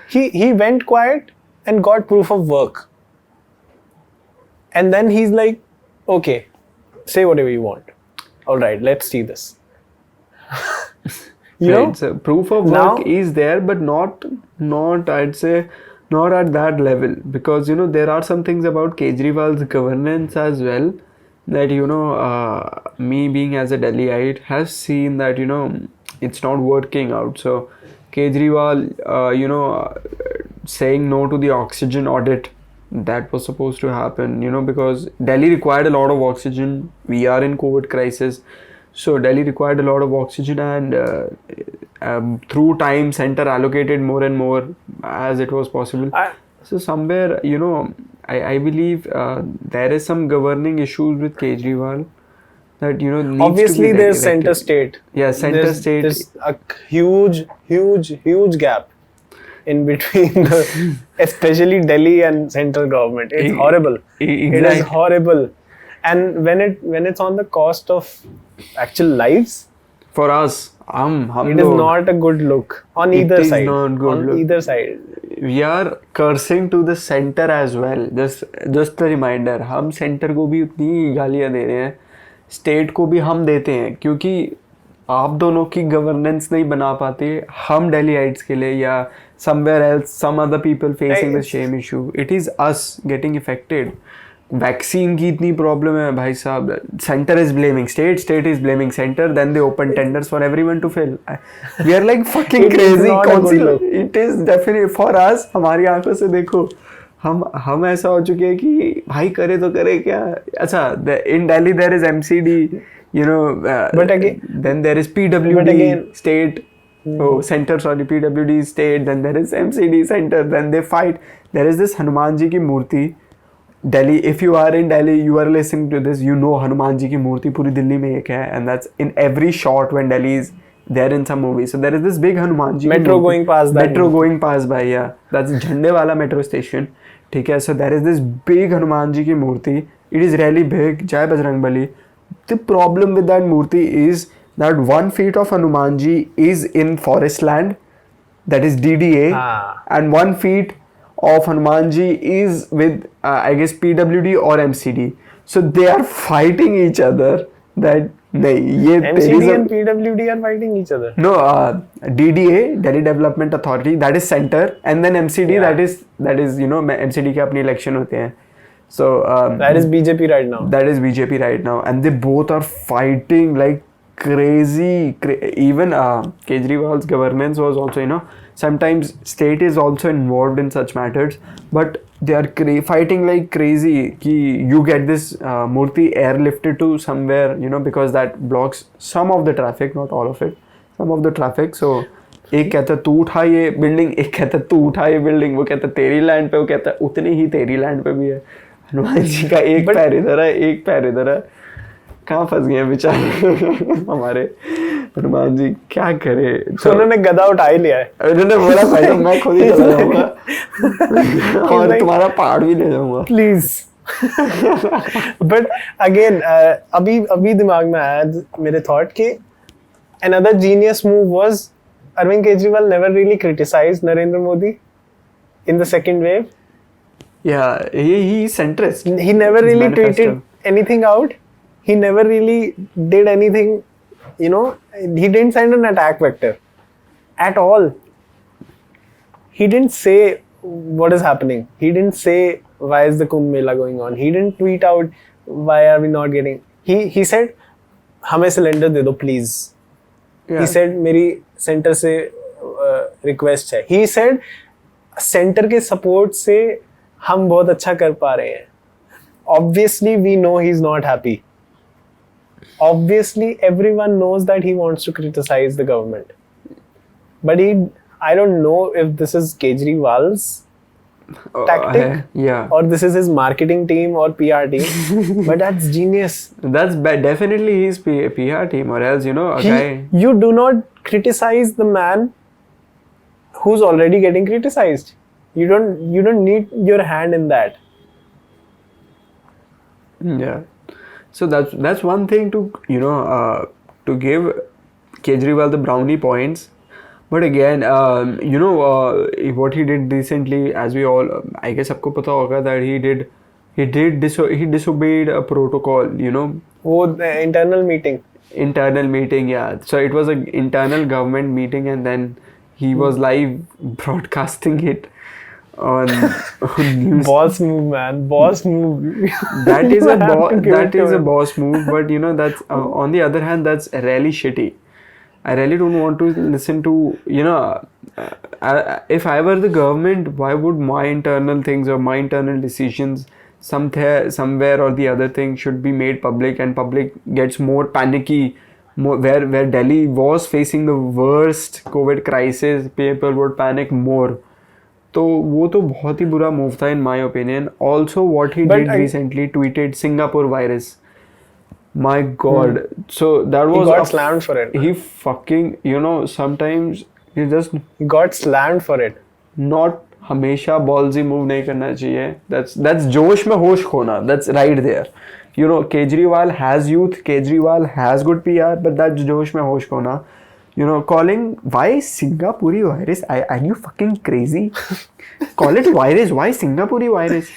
he went quiet and got proof of work. And then he's like, okay, say whatever you want. All right, let's see this. So proof of work is there, but not I'd say not at that level, because there are some things about Kejriwal's governance as well that me being as a Delhiite has seen that it's not working out. So Kejriwal saying no to the oxygen audit, that was supposed to happen, because Delhi required a lot of oxygen. We are in COVID crisis, so Delhi required a lot of oxygen, and through time center allocated more and more as it was possible. So somewhere I believe there is some governing issues with Kejriwal that needs obviously to be there's center state. Yeah, center state. There's a huge gap in between especially Delhi and central government. It's horrible. Exactly. It is horrible. And when it's on the cost of actual lives, for us, it is not a good look on either side. Either side. We are cursing to the center as well. Just a reminder, हम center को भी उतनी गालियाँ दे रहे हैं, state को भी हम देते हैं, क्योंकि आप दोनों की governance नहीं बना पाते हम Delhiites के लिए या somewhere else, some other people facing the same issue. It is us getting affected. Vaccine की इतनी problem है भाई साहब. Center is blaming state is blaming center. Then they open tenders for everyone to fill. We are like fucking crazy. It is definitely for us. हमारी आंखों से देखो, हम ऐसा हो चुके हैं कि भाई करे तो करे क्या. अच्छा, in Delhi there is MCD, you know, But again, then there is PWD state, center, sorry, PWD state, then there is MCD center, then they fight. There is this Hanuman ji ki murti. Delhi, if you are in Delhi, you are listening to this, you know Hanuman ji ki murti पूरी दिल्ली में एक है, and that's in every shot when Delhi is there in some movie. So there is this big Hanuman ji metro going past that. Metro going past by, yeah. That's झंडे वाला metro station. ठीक है. So there is this big Hanuman ji की मूर्ति. It is really big. जय Bajrangbali. The problem with that murti is that 1 feet of Hanuman ji is in forest land, that is DDA, and 1 feet of Hanuman ji is with I guess PWD or MCD. So they are fighting each other. That nahi, ye MCD and PWD are fighting each other. No, DDA, Delhi Development Authority, that is center, and then MCD, that is you know MCD के अपनी election होते हैं. So that is BJP right now. That is BJP right now, and they both are fighting like crazy. Even Kejriwal's governance was also, you know, sometimes state is also involved in such matters, but they are fighting like crazy. Ki you get this murti airlifted to somewhere, you know, because that blocks some of the traffic, not all of it, some of the traffic. So एक कहता है तू उठा ये building, एक कहता है तू उठा ये बिल्डिंग, वो कहता है तेरी लैंड पे, वो कहता है उतनी ही तेरी लैंड पे भी है. हनुमान जी का एक पैर इधर है, एक पैर इधर है. कहाँ फंस गए बेचारे हमारे हनुमान जी, क्या करे. तो उन्होंने गदा उठा ही लिया है. उन्होंने बोला भाई मैं खुद ही चला जाऊंगा और तुम्हारा पहाड़ भी ले जाऊंगा प्लीज. बट अगेन अभी दिमाग में आया मेरे थॉट के another genius move was Arvind Kejriwal never really criticized Narendra Modi in the second wave. Yeah, he's centrist. He never really tweeted anything out. He never really did anything, you know, he didn't send an attack vector at all. He didn't say what is happening. He didn't say why is the Kumbh Mela going on. He didn't tweet out why are we not getting. He said हमें cylinder दे दो please. He said मेरी centre से request है. He said centre के support से हम बहुत अच्छा कर पा रहे हैं. Obviously we know he's not happy. Obviously everyone knows that he wants to criticize the government. But I don't know if this is Kejriwal's tactic or this is his marketing team or PR team. But that's genius. That's definitely his PR team, or else, you know, you do not criticize the man who's already getting criticized. You don't need your hand in that. Yeah. So that's one thing to, you know, to give Kejriwal the brownie points. But again, you know, what he did recently, as we all, I guess सबको पता होगा that he disobeyed a protocol, you know. Oh, the internal meeting. Internal meeting, yeah. So it was an internal government meeting, and then he was live broadcasting it on news. Boss move, man. Boss move. That is a boss move, but you know, that's on the other hand, that's really shitty. I really don't want to listen to, you know, if I were the government, why would my internal things or my internal decisions somewhere or the other thing should be made public, and public gets more panicky, where Delhi was facing the worst COVID crisis, people would panic more. तो वो तो बहुत ही बुरा move था in my opinion. Also what he did recently, tweeted Singapore virus. My God. So that was... He got slammed for it. He fucking, you know, sometimes he got slammed for it. Not हमेशा ballsy move नहीं करना चाहिए. That's जोश में होश खोना. That's right there. You know, Kejriwal has youth, Kejriwal has good PR, but that's जोश में होश खोना. You know, calling, why Singapore virus? Are you fucking crazy? Call it virus. Why Singapore virus?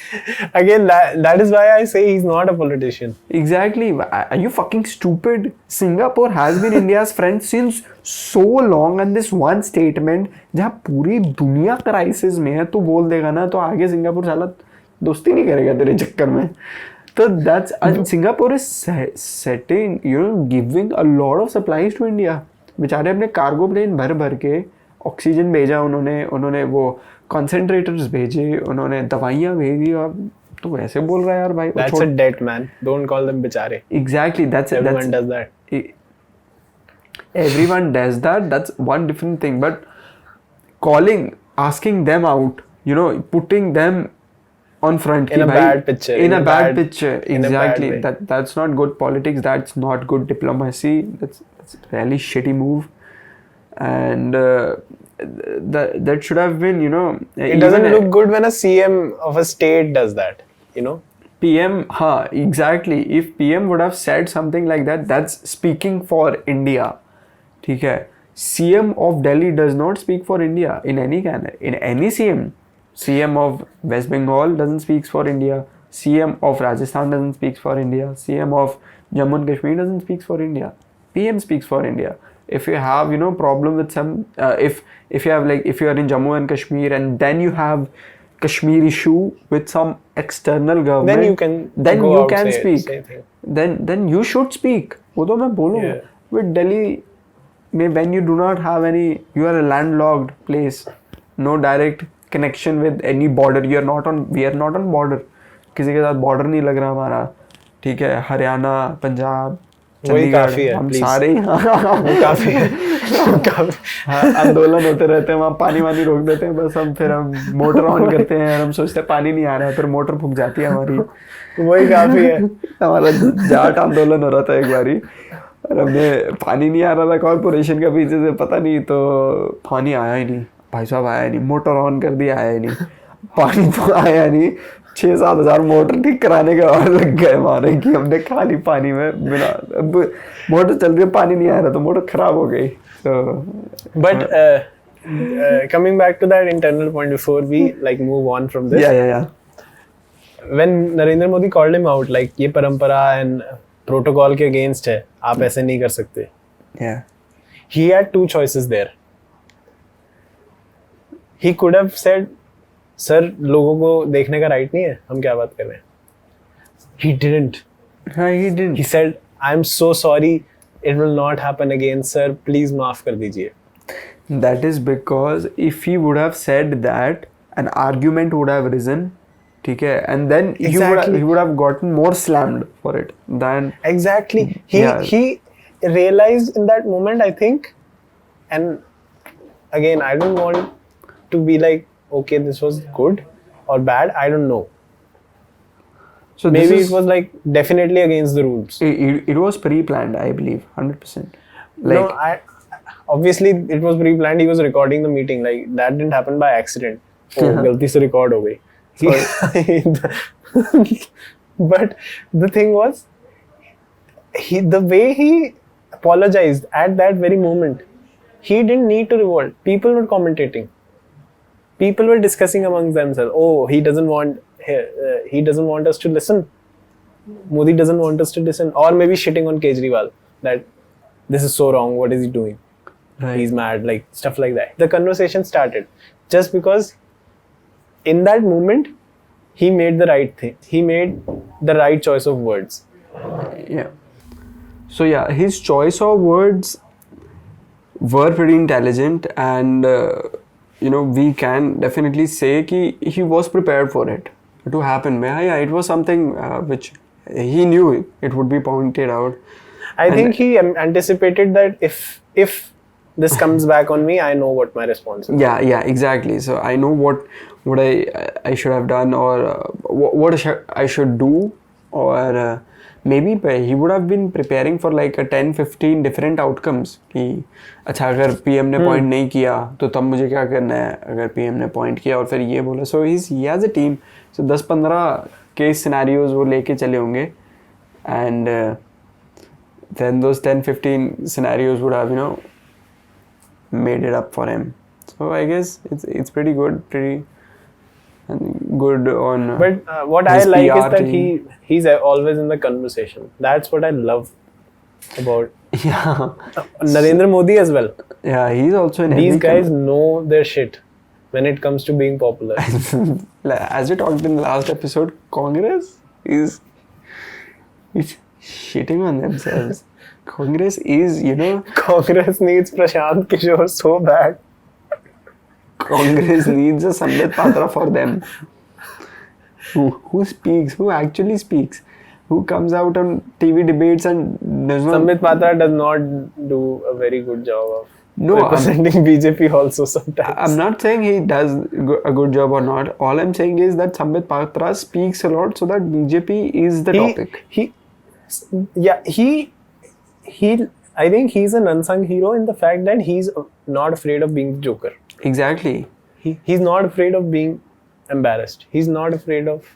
Again, that is why I say he's not a politician. Exactly. Are you fucking stupid? Singapore has been India's friend since so long, and this one statement, जहाँ पूरी दुनिया crisis में है, तू बोल देगा ना तो आगे सिंगापुर साला दोस्ती नहीं करेगा तेरे चक्कर में. So that's Singapore is setting, you know, giving a lot of supplies to India. बेचारे अपने कार्गो प्लेन भर के ऑक्सीजन भेजा उन्होंने वो कंसंट्रेटर्स भेजे, उन्होंने दवाइयाँ भेजी, और तो ऐसे बोल रहा है यार भाई. That's a debt, man. Don't call them बेचारे. Exactly, Everyone does that. Everyone does that. That's one different thing. But asking them out, you know, putting them on front in a bad picture. In a bad picture. Exactly. In a bad way. That's not good politics. That's not good diplomacy. That's really shitty move. And that should have been, you know. It doesn't look good when a CM of a state does that, you know. PM, exactly. If PM would have said something like that, that's speaking for India. ठीक है. CM of Delhi does not speak for India in any CM of West Bengal doesn't speak for India. CM of Rajasthan doesn't speak for India. CM of Jammu and Kashmir doesn't speak for India. PM speaks for India. If you have, you know, problem with some, if you have, like, if you are in Jammu and Kashmir and then you have Kashmir issue with some external government, then you can speak. Then you should speak. वो तो मैं बोलूँ. With Delhi, when you do not have any, you are a landlocked place, no direct connection with any border. we are not on border. किसी के साथ border नहीं लग रहा हमारा. ठीक है. हरियाणा, पंजाब, चंडीगढ़, हम सारे काफी आंदोलन होते रहते हैं वहाँ. पानी वानी रोक देते हैं बस. हम मोटर ऑन करते हैं और हम सोचते हैं पानी नहीं आ रहा है, फिर मोटर फूक जाती है हमारी. वही काफी है. हमारा जाट आंदोलन हो रहा था एक बारी, और हमने पानी नहीं आ रहा था कॉर्पोरेशन का पीछे से, पता नहीं, तो पानी आया ही नहीं. भाई साहब आया नहीं. मोटर ऑन कर दिया, आया ही नहीं. पानी तो आया नहीं. 6-7 हज़ार मोटर ठीक कराने के बाद लग गए हमारे कि हमने खाली पानी में बिना, अब मोटर चल रही है, पानी नहीं आ रहा, तो मोटर खराब हो गई. But coming back to that internal point before we like move on from this. Yeah. When Narendra Modi called him out, like ये परंपरा and protocol के against है, आप ऐसे नहीं कर सकते. Yeah. He had 2 choices there. He could have said, sir लोगों को देखने का राइट नहीं है, हम क्या बात कर रहे हैं. He didn't. He didn't. He said, I'm so sorry, it will not happen again, sir. Please माफ कर दीजिए. That is because if he would have said that, an argument would have risen. ठीक है, and then he would have gotten more slammed for it than. Exactly. He realized in that moment, I think, and again, I don't want to be like, okay, this was good or bad, I don't know. So maybe it was like definitely against the rules. It was pre-planned, I believe, 100%. Like, no, obviously it was pre-planned. He was recording the meeting. Like that didn't happen by accident. Oh, गलती से record हो गई. But the thing was, the way he apologized at that very moment, he didn't need to revolt. People were commentating. People were discussing amongst themselves. Oh, he doesn't want us to listen. Modi doesn't want us to listen. Or maybe shitting on Kejriwal that this is so wrong. What is he doing? Right. He's mad. Like stuff like that. The conversation started just because in that moment he made the right thing. He made the right choice of words. Yeah. So yeah, his choice of words were pretty intelligent, and you know, we can definitely say that he was prepared for it to happen. Yeah, it was something which he knew it would be pointed out. I think he anticipated that if this comes back on me, I know what my response is. Yeah, exactly. So I know what I should have done, or what I should do, or maybe he would have been preparing for like a 10-15 different outcomes. कि अच्छा अगर PM ने point नहीं किया तो तब मुझे क्या करना है, अगर PM ने point किया और फिर ये बोला. So he has a team. So 10-15 case scenarios वो लेके चले होंगे, and then those 10-15 scenarios would have, you know, made it up for him. So I guess it's pretty good, pretty good on. But what I like is that he's always in the conversation. That's what I love about. Yeah. Narendra Modi as well. Yeah, he's also in. These guys know their shit when it comes to being popular. As we talked in the last episode, Congress is shitting on themselves. Congress is, you know. Congress needs Prashant Kishore so bad. Congress needs a Sambit Patra for them. Who speaks? Who actually speaks? Who comes out on TV debates and does not... Sambit Patra does not do a very good job of No, representing BJP also sometimes. I'm not saying he does a good job or not. All I'm saying is that Sambit Patra speaks a lot so that BJP is the topic. I think he's an unsung hero in the fact that he's not afraid of being the Joker. Exactly. He's not afraid of being embarrassed. He's not afraid of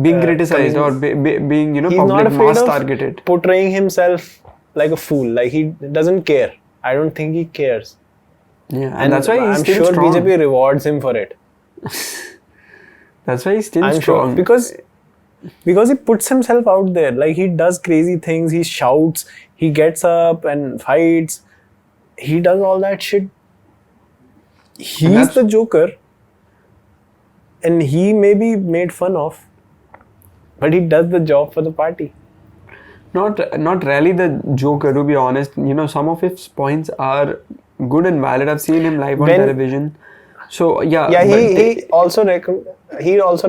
being criticized or being, he's public not afraid mass of targeted. Portraying himself like a fool. Like he doesn't care. I don't think he cares. Yeah, and that's why he's I'm still sure strong. BJP rewards him for it. That's why he's still I'm strong. Sure, because he puts himself out there. Like he does crazy things. He shouts. He gets up and fights. He does all that shit. He's the Joker. And he may be made fun of. But he does the job for the party. Not really the Joker, to be honest. Some of his points are good and valid. I've seen him live on television. So yeah. Yeah, he also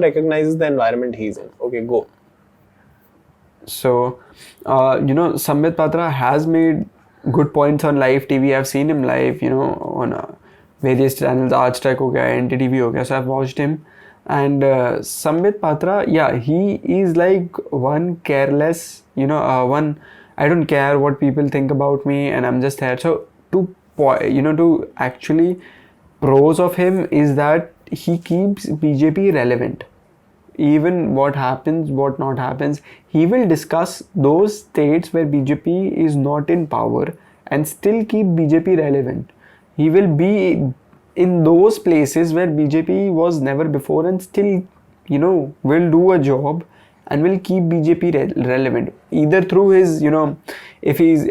recognizes the environment he's in. Okay, go. So, Sambit Patra has made good points on live TV. I've seen him live, on various channels. Aaj Tak ho gaya, NTTV ho gaya. So I've watched him. And Sambit Patra, yeah, he is like one careless, one, I don't care what people think about me and I'm just there. So to actually, pros of him is that he keeps BJP relevant. Even what happens, what not happens, he will discuss those states where BJP is not in power and still keep BJP relevant. He will be in those places where BJP was never before and still, will do a job and will keep BJP relevant. Either through his, if he's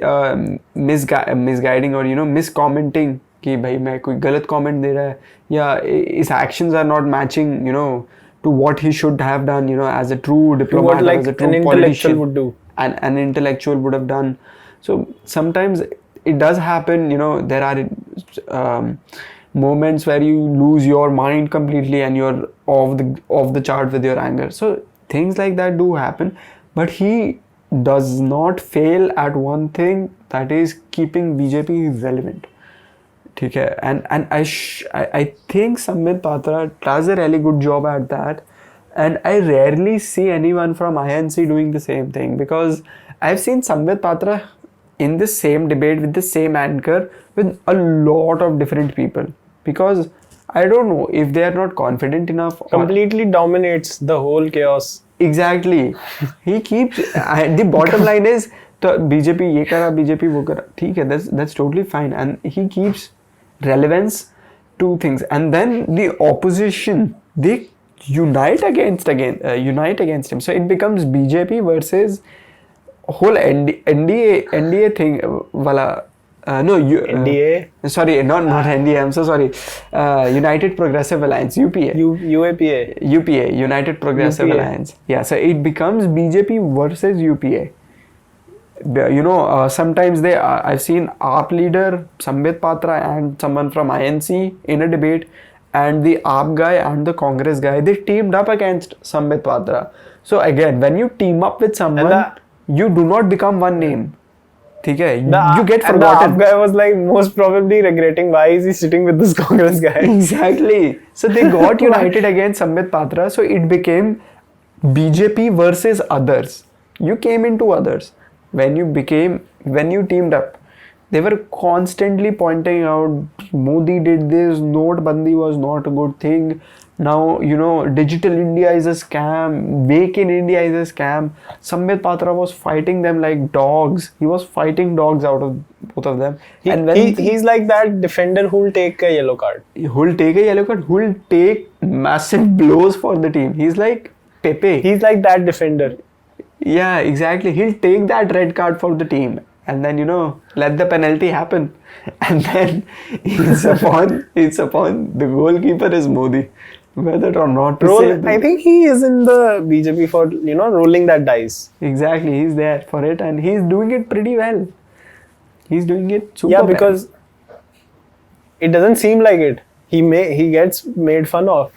misguiding or, miscommenting कि भाई मैं कोई गलत comment दे रहा है या his actions are not matching, to what he should have done, as a true diplomat, as a true politician would do. And an intellectual would have done. So sometimes it does happen, there are moments where you lose your mind completely and you're off the chart with your anger. So things like that do happen, but he does not fail at one thing, that is keeping BJP relevant. Okay, and I think Sambit Patra does a really good job at that, and I rarely see anyone from INC doing the same thing, because I've seen Sambit Patra in the same debate with the same anchor with a lot of different people, because I don't know if they are not confident enough. Completely dominates the whole chaos. Exactly. He keeps the bottom line is तो BJP ये करा BJP वो करा, ठीक है, that's totally fine, and he keeps relevance to things, and then the opposition, they unite against him. So it becomes BJP versus whole NDA thing wala. NDA. Sorry, not NDA. I'm so sorry. United Progressive Alliance, UPA. UPA, United Progressive Alliance. Yeah, so it becomes BJP versus UPA. Sometimes I've seen AAP leader Sambit Patra and someone from INC in a debate, and the AAP guy and the Congress guy, they teamed up against Sambit Patra. So again, when you team up with someone, you do not become one name. Okay? You get forgotten. And the AAP guy was like most probably regretting why is he sitting with this Congress guy. Exactly. So they got united against Sambit Patra. So it became BJP versus others. You came into others. When you teamed up, they were constantly pointing out Modi did this, Notebandi was not a good thing. Now, Digital India is a scam, Make in India is a scam. Sambit Patra was fighting them like dogs. He was fighting dogs out of both of them. He's like that defender who will take a yellow card. Who'll take massive blows for the team. He's like Pepe. He's like that defender. Yeah, exactly. He'll take that red card for the team and then, let the penalty happen. And then it's upon the goalkeeper is Modi, whether or not to save them. I think he is in the BJP for, rolling that dice. Exactly. He's there for it and he's doing it pretty well. He's doing it super well. Yeah, because it doesn't seem like it. he gets made fun of.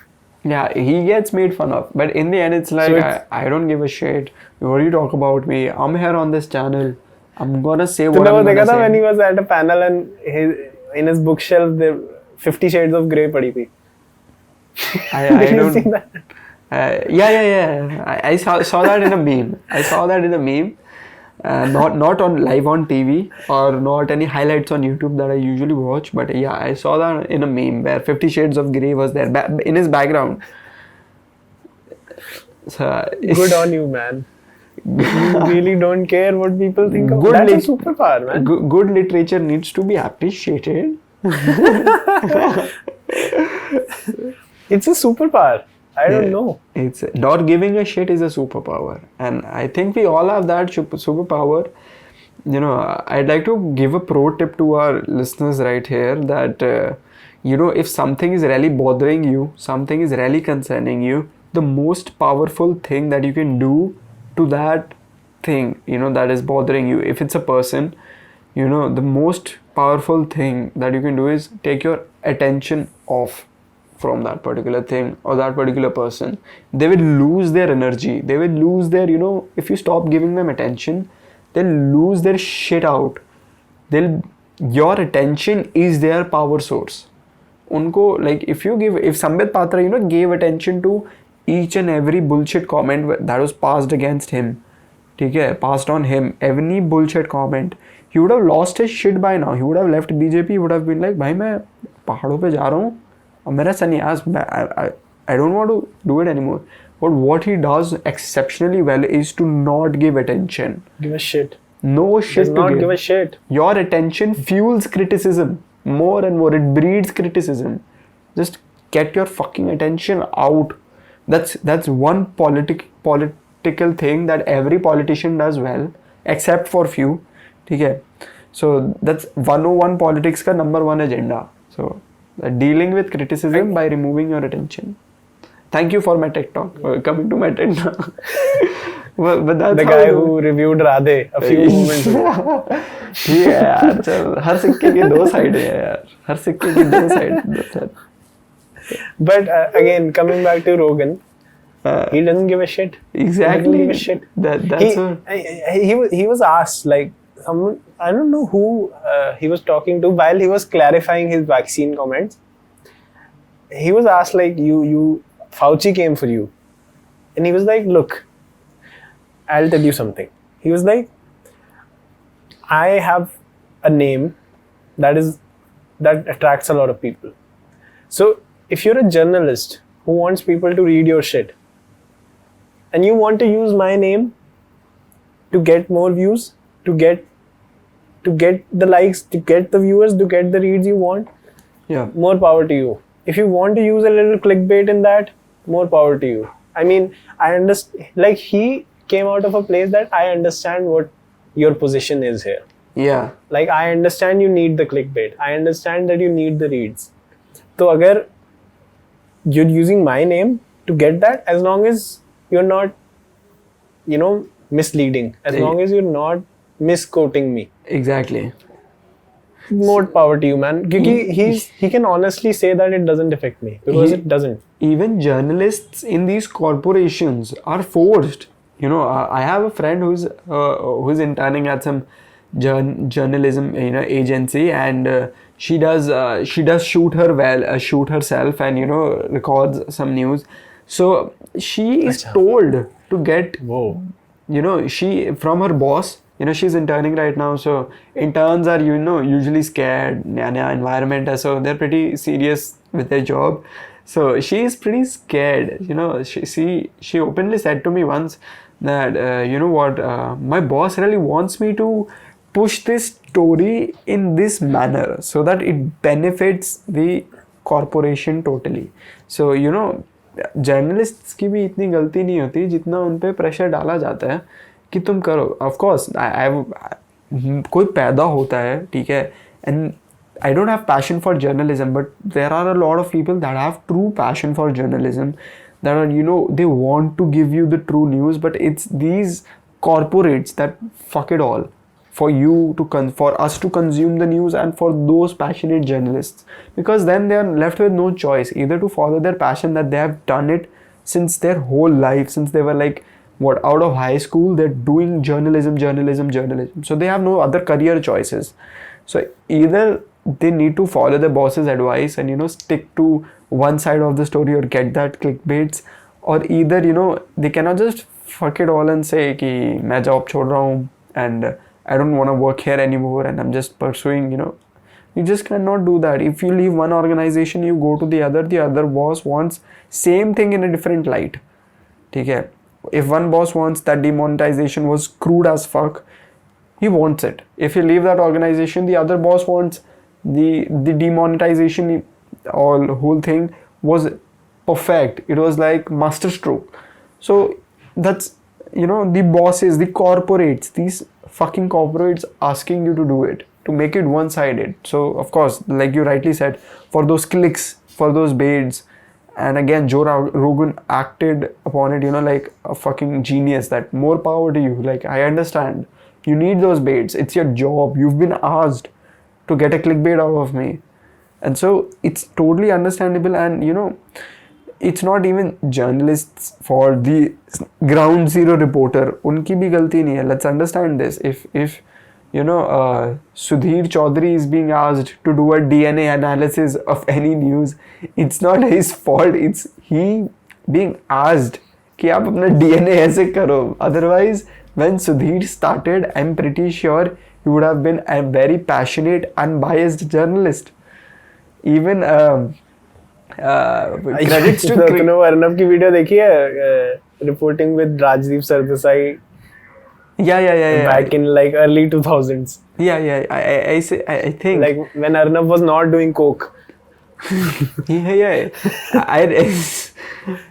Yeah, he gets made fun of, but in the end it's like, I don't give a shit what do you talk about me. I'm here on this channel, I'm gonna say what I'm gonna say. When he was at a panel and in his bookshelf there 50 Shades of Grey padi thi. I Did you don't see that? Yeah. I saw that in a meme. I saw that in a meme. Not on live on TV or not any highlights on YouTube that I usually watch, but yeah, I saw that in a meme where 50 Shades of Grey was there in his background. So, good on you, man. You really don't care what people think of. That's a superpower, man. Good literature needs to be appreciated. It's a superpower. I don't know. It's not giving a shit is a superpower, and I think we all have that superpower. You know, I'd like to give a pro tip to our listeners right here that you know, if something is really bothering you, something is really concerning you, the most powerful thing that you can do to that thing, you know, that is bothering you, if it's a person, you know, the most powerful thing that you can do is take your attention off from that particular thing or that particular person. They will lose their energy, they will lose their, you know, if you stop giving them attention, they'll lose their shit out. Your attention is their power source. Unko, like, if Sambit Patra, you know, gave attention to each and every bullshit comment that was passed against him, passed on him, every bullshit comment, he would have lost his shit by now. He would have left BJP. He would have been like, भाई मैं पहाड़ों पे जा रहा हूँ और मेरा संन्यास, I don't want to do it anymore. But what he does exceptionally well is to not give attention. Give a shit. No shit. Does not give a shit. Your attention fuels criticism more and more. It breeds criticism. Just get your fucking attention out. That's one political thing that every politician does well, except for few. Okay? So that's 101 politics ka number one agenda. So dealing with criticism by removing your attention. Thank you for my TED talk. Coming to my TED talk. But that's the guy who reviewed Radhey a few moments ago. Yeah, चल हर सिक्के के दो side है यार. हर सिक्के के दो side. But again, coming back to Rogan, he doesn't give a shit. Exactly. He doesn't give a shit. He was asked, like, someone, I don't know who he was talking to while he was clarifying his vaccine comments. He was asked, like, Fauci came for you. And he was like, look, I'll tell you something. He was like, I have a name that attracts a lot of people. So if you're a journalist who wants people to read your shit and you want to use my name to get more views, to get the likes, to get the viewers, to get the reads you want, more power to you. If you want to use a little clickbait in that, more power to you. I mean, I understand, like, he came out of a place that I understand what your position is here. Yeah. Like, I understand you need the clickbait. I understand that you need the reads. So, agar you're using my name to get that, as long as you're not, you know, misleading, as long as you're not misquoting me. Exactly. More power to you, man. Because he can honestly say that it doesn't affect me, because it doesn't. Even journalists in these corporations are forced. You know, I have a friend who's interning at some journalism, you know, agency, and she does shoot herself and, you know, records some news. So she is told to get, you know, from her boss. You know, she's interning right now, so interns are, you know, usually scared. Naya environment, so they're pretty serious with their job. So she is pretty scared. You know, she openly said to me once that, you know what, my boss really wants me to push this story in this manner so that it benefits the corporation totally. So, you know, journalists की भी इतनी गलती नहीं होती जितना उन पे pressure डाला जाता है कि तुम करो. Of course, कोई पैदा होता है, ठीक है, and I don't have passion for journalism, but there are a lot of people that have true passion for journalism, that are, you know, they want to give you the true news, but it's these corporates that fuck it all. for us to consume the news, and for those passionate journalists, because then they are left with no choice either to follow their passion, that they have done it since their whole life, since they were like out of high school, they're doing journalism. So they have no other career choices. So either they need to follow the boss's advice and stick to one side of the story or get that clickbaits, or either they cannot just fuck it all and say कि मैं job छोड़ रहा हूँ and I don't want to work here anymore and I'm just pursuing you just cannot do that. If you leave one organization, you go to the other boss wants same thing in a different light. ठीक है, if one boss wants that demonetization was crude as fuck, he wants it. If you leave that organization, the other boss wants the demonetization, whole thing was perfect. It was like masterstroke. So that's the bosses, the corporates, these fucking corporates asking you to do it, to make it one-sided. So of course, like you rightly said, for those clicks, for those baits, and again Joe Rogan acted upon it like a fucking genius, that more power to you. Like, I understand you need those baits, it's your job, you've been asked to get a clickbait out of me, and so it's totally understandable. And it's not even journalists for the ground zero reporter, unki bhi galti nahi hai. Let's understand this. If Sudhir Chaudhary is being asked to do a DNA analysis of any news, it's not his fault, it's he being asked कि आप अपना DNA ऐसे करो. Otherwise, when Sudhir started, I'm pretty sure he would have been a very passionate, unbiased journalist. Even credits to Arnab की video देखी है, reporting with Rajdeep Sardesai. Yeah. Back in like early 2000s. Yeah. I think like when Arnab was not doing coke. Yeah.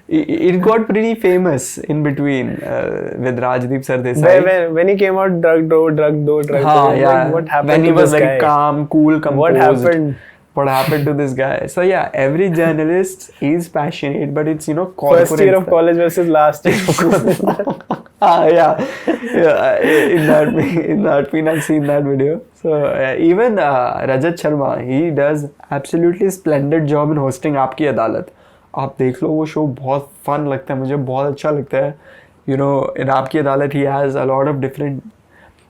It got pretty famous in between with Rajdeep Sardesai. When he came out, drug do. Yeah. Like, what happened? When he to was this like guy? calm, cool, composed. What happened? What happened to this guy? So yeah, every journalist is passionate, but it's corporate. First year of college versus last year of college. Yeah. In that scene, I've seen that video. So even Rajat Sharma, he does absolutely splendid job in hosting आपकी अदालत. आप देख लो, वो show बहुत fun लगता है, मुझे बहुत अच्छा लगता है. In आपकी अदालत, he has a lot of different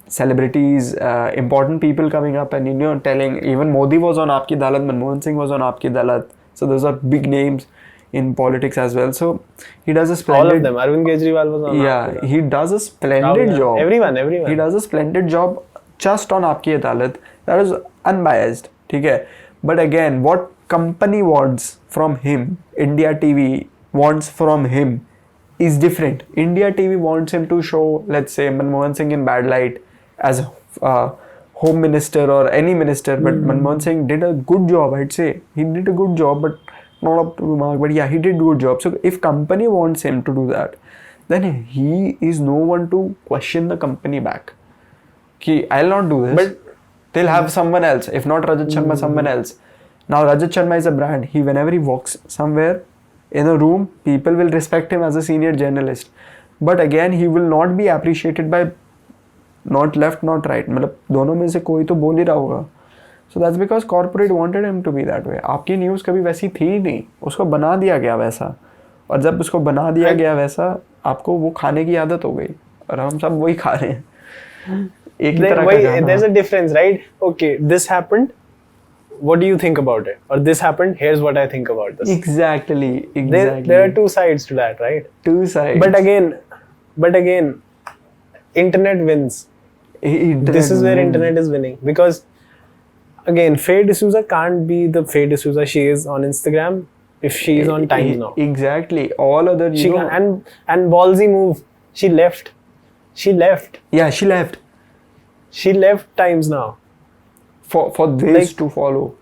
celebrities, important people coming up and telling. Even Modi was on Aapki Adalat, Manmohan Singh was on Aapki Adalat. So those are big names in politics as well. So he does a splendid. All of them. Arvind Kejriwal was on. Yeah, he does a splendid job. Everyone. He does a splendid job just on Aapki Adalat. That is unbiased. Okay. But again, what company wants from him, India TV wants from him, is different. India TV wants him to show, let's say, Manmohan Singh in bad light as home minister or any minister, but Manmohan Singh did a good job. I'd say he did a good job, but not up to the mark. But yeah, he did a good job. So if company wants him to do that, then he is no one to question the company back. Ki I'll not do this. But they'll have someone else. If not Rajat Sharma, someone else. Now Rajat Sharma is a brand. Whenever he walks somewhere in a room, people will respect him as a senior journalist. But again, he will not be appreciated by not left, not right. मतलब दोनों में से कोई तो बोल ही रहा होगा. So that's because corporate wanted him to be that way. आपकी न्यूज़ कभी वैसी थी ही नहीं, उसको बना दिया गया वैसा. और जब उसको बना दिया गया वैसा, आपको वो खाने की आदत हो गई. और हम सब वही खा रहे हैं. एक ही तरह का खाना. There's a difference, right? Okay, this happened. What do you think about it? Or this happened. Here's what I think about this. Exactly. There are two sides to that, right? Two sides. But again, internet wins. This is where internet is winning, because again, Faye D'Souza can't be the Faye D'Souza she is on Instagram if she is on Times now. Exactly. All other and ballsy move. She left. Yeah, she left. She left Times now. For this to follow.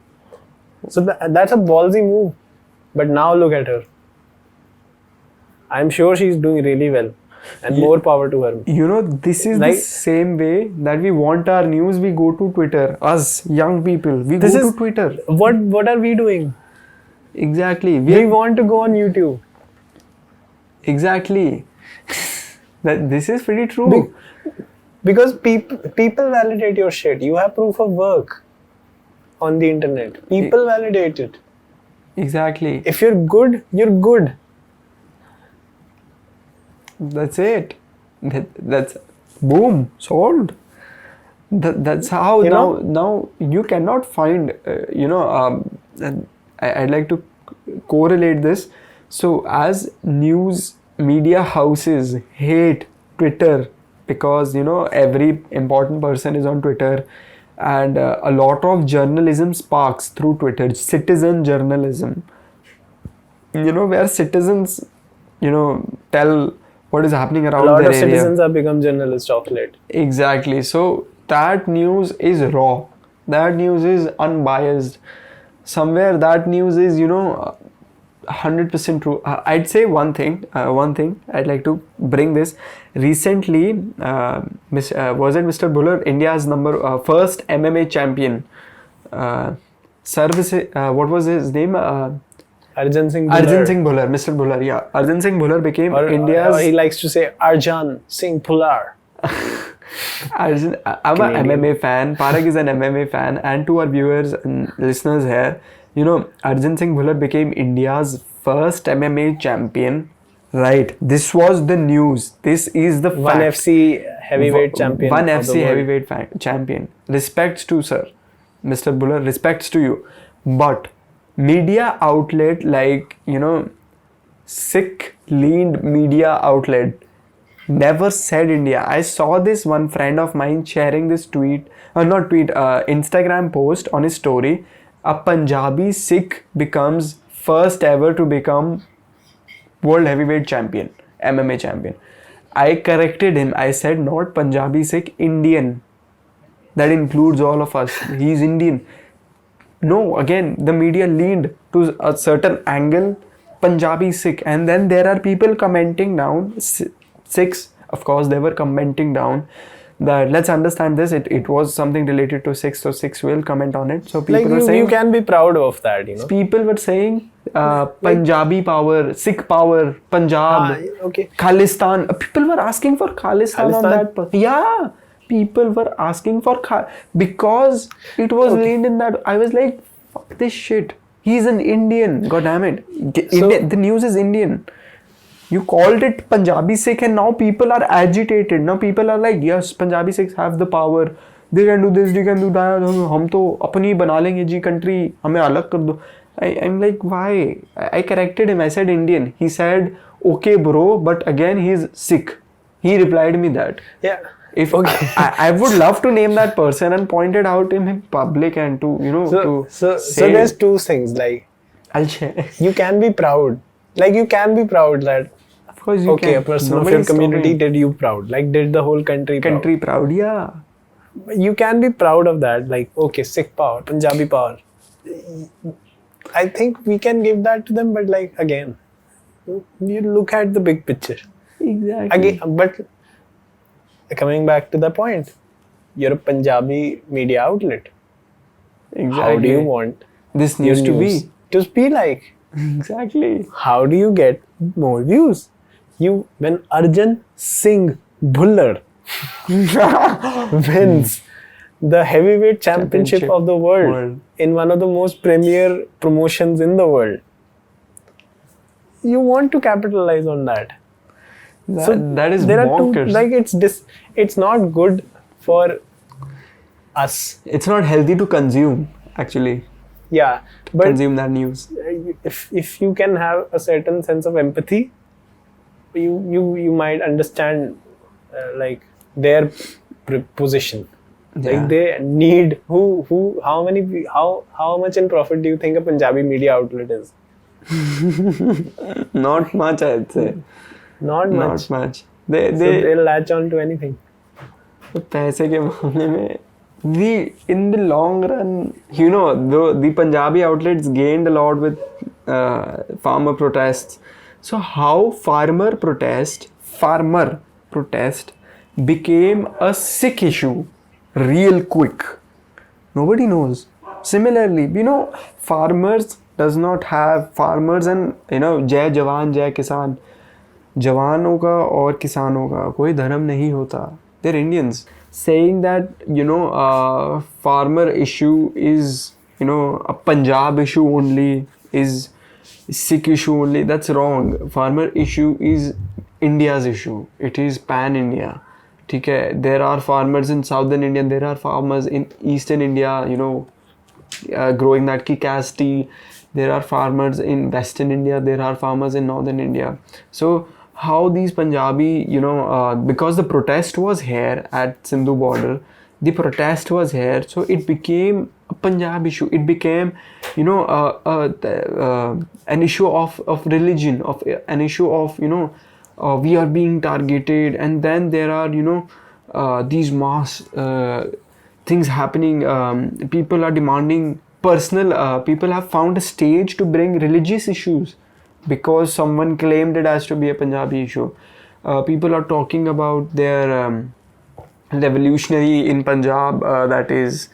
So that's a ballsy move. But now look at her. I'm sure she's doing really well. And more power to her. This is the same way that we want our news. We go to Twitter. Us young people, we go to Twitter. What are we doing? Exactly. We want to go on YouTube. Exactly. This is pretty true. Because people validate your shit. You have proof of work on the internet. People validate it. Exactly. If you're good, you're good. That's it. That's boom, solved. That's how now you cannot find and I'd like to correlate this. So as news media houses hate Twitter because every important person is on Twitter, and a lot of journalism sparks through Twitter, citizen journalism, where citizens tell what is happening around their area. A lot of citizens have become journalists of late. Exactly. So that news is raw, that news is unbiased, somewhere that news is 100% true. I'd say one thing I'd like to bring this. Recently, was it Mr. Bhullar, India's first MMA champion, what was his name? Arjun Singh Bhullar, Mr. Bhullar, yeah. Arjun Singh Bhullar became India's... he likes to say Arjun Singh Bhullar. I'm an MMA fan. Parag is an MMA fan. And to our viewers and listeners here, Arjun Singh Bhullar became India's first MMA champion. Right. This was the news. This is the fact. One FC heavyweight champion. One FC heavyweight champion. Respects to sir. Mr. Bhullar, respects to you. But media outlet like, Sikh-leaned media outlet never said India. I saw this one friend of mine sharing this Instagram post on his story. A Punjabi Sikh becomes first ever to become world heavyweight champion, MMA champion. I corrected him. I said not Punjabi Sikh, Indian. That includes all of us. He's Indian. No, again, the media leaned to a certain angle, Punjabi Sikh. And then there are people commenting down, Sikhs, of course, they were commenting down that let's understand this. It was something related to Sikhs, so Sikhs will comment on it. So people were saying... You can be proud of that, People were saying Punjabi power, Sikh power, Punjab, okay. Khalistan. People were asking for Khalistan on that. Yeah. People were asking for because it was leaned in that. I was like, fuck this shit. He's an Indian. God damn it. The news is Indian. You called it Punjabi Sikh and now people are agitated. Now people are like, yes, Punjabi Sikhs have the power. They can do this, they can do that. हम तो अपनी बना लेंगे जी country. हमें अलग कर दो. I'm like, why? I corrected him. I said Indian. He said, okay bro, but again he's Sikh. He replied me that. Yeah. I would love to name that person and point it out in public and to so there's two things, like I'll share. You can be proud. Like you can be proud that of course you can. A person of your community did you proud. Like did the whole country proud, yeah. You can be proud of that. Like okay, Sikh power, Punjabi power. I think we can give that to them, but like again, you look at the big picture. Exactly. Again, but coming back to the point, you're a Punjabi media outlet. Exactly. How do you want this news to be? To be like? Exactly. How do you get more views? When Arjun Singh Bhullar wins the heavyweight championship of the world in one of the most premier promotions in the world, you want to capitalize on that. That is there bonkers. Are two, it's not good for us. It's not healthy to consume, actually. Yeah, but consume that news. If you can have a certain sense of empathy, you might understand like their position. Yeah. Like they need how much in profit do you think a Punjabi media outlet is? Not much, I'd say. Not much. They'll latch on to anything. पैसे के मामले में in the long run, the Punjabi outlets gained a lot with farmer protests. So how farmer protest became a Sikh issue real quick? Nobody knows. Similarly, farmers and जय जवान जय किसान, जवानों का और किसानों का कोई धर्म नहीं होता. They're Indians. Saying that, farmer issue is, a Punjab issue only, is Sikh issue only, that's wrong. Farmer issue is India's issue. It is pan-India. Okay? There are farmers in southern India, there are farmers in eastern India, growing that kick-ass tea. There are farmers in western India, there are farmers in northern India. So how these Punjabi, because the protest was here at Sindhu border, the protest was here, so it became a Punjab issue. It became, an issue of religion, of an issue of, we are being targeted, and then there are, these mass things happening. People are demanding personal, people have found a stage to bring religious issues because someone claimed it as to be a Punjabi issue. People are talking about their revolutionary in Punjab, that is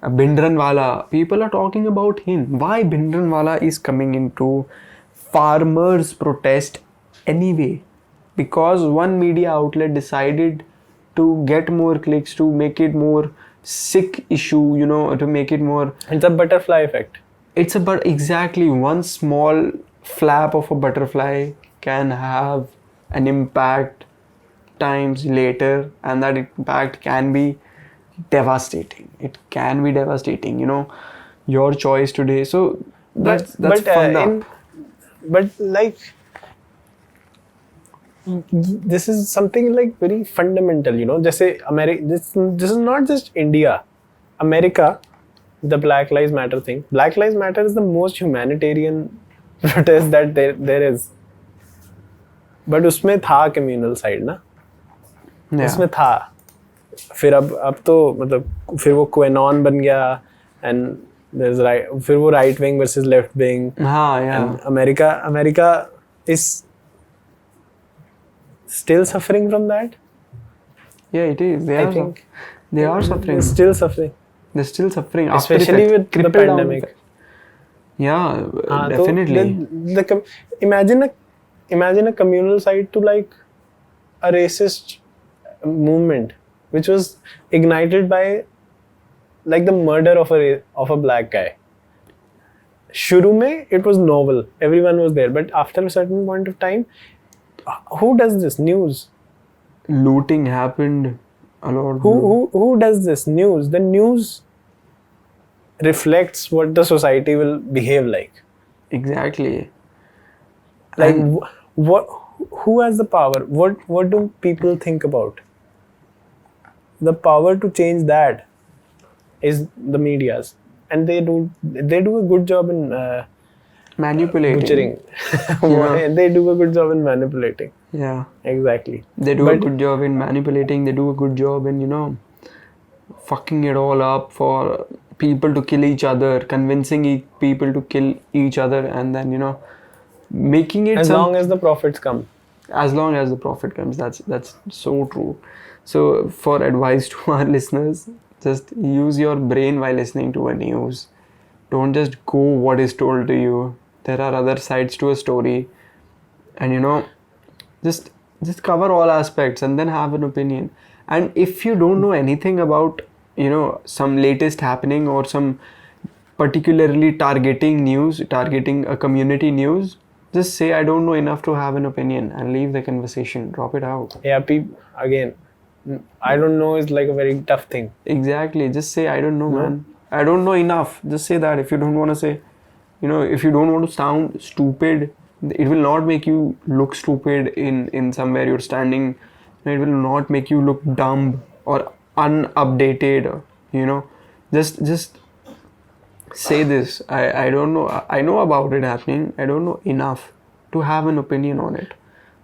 Bhindranwala. People are talking about him. Why Bhindranwala is coming into farmers' protest anyway? Because one media outlet decided to get more clicks, to make it more sick issue, to make it more. It's a butterfly effect. It's about exactly one small flap of a butterfly can have an impact times later, and that impact can be devastating. It can be devastating, your choice today. So that's fun. But like, this is something like very fundamental, जैसे America, this is not just India. America, the Black Lives Matter thing. Black Lives Matter is the most humanitarian protest that there is. But उसमें था communal side ना. उसमें था. फिर अब तो मतलब फिर वो QAnon बन गया, and there's फिर वो right wing versus left wing. And America is still suffering from that. Yeah, it is. They are suffering. They're still suffering. They're still suffering, especially with the pandemic. Yeah, definitely. Imagine a communal side to like a racist movement, which was ignited by like the murder of a black guy. Shuru mein, it was novel. Everyone was there, but after a certain point of time, who does this? News. Looting happened a lot. Who does this? News. The news reflects what the society will behave like. Exactly. Like who has the power? What do people think about? The power to change that is the media's, and they do a good job in manipulating. Butchering. Yeah. They do a good job in manipulating. Yeah. Exactly. They do a good job in manipulating. They do a good job in, fucking it all up for people to kill each other, convincing people to kill each other, and then, making it as long as the profits come. As long as the profit comes. That's so true. So for advice to our listeners, just use your brain while listening to a news. Don't just go what is told to you. There are other sides to a story, and just cover all aspects and then have an opinion. And if you don't know anything about some latest happening or some particularly targeting a community news, just say I don't know enough to have an opinion and leave the conversation. Drop it out. Yeah, again, I don't know is like a very tough thing. Exactly. Just say I don't know, man. I don't know enough. Just say that. If you don't want to say, if you don't want to sound stupid, it will not make you look stupid in somewhere you're standing. It will not make you look dumb or unupdated. Just say this. I don't know. I know about it happening. I don't know enough to have an opinion on it.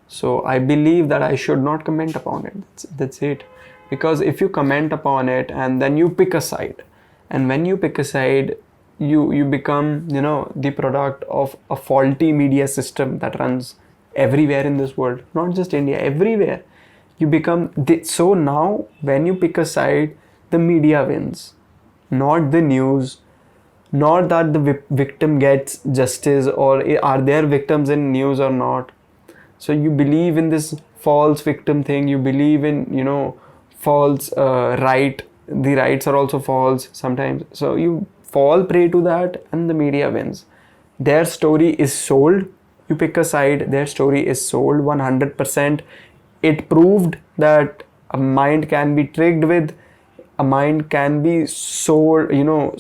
So I believe that I should not comment upon it. That's it. Because if you comment upon it and then you pick a side, and when you pick a side, you become, the product of a faulty media system that runs everywhere in this world, not just India, everywhere. You become, so now when you pick a side, the media wins, not the news, not that the victim gets justice or are there victims in news or not. So you believe in this false victim thing, you believe in, false right. The rights are also false sometimes. So you fall prey to that, and the media wins. Their story is sold. You pick a side. Their story is sold 100%. It proved that a mind can be tricked with, a mind can be sold,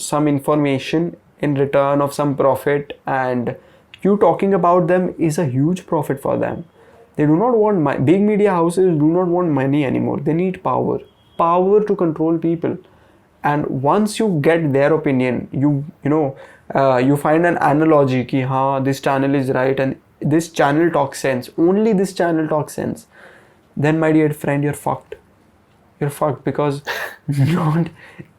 some information in return of some profit, and you talking about them is a huge profit for them. They do not want big media houses do not want money anymore. They need power to control people. And once you get their opinion, you find an analogy ki this channel is right and this channel talks sense, only this channel talks sense, then my dear friend, you're fucked because not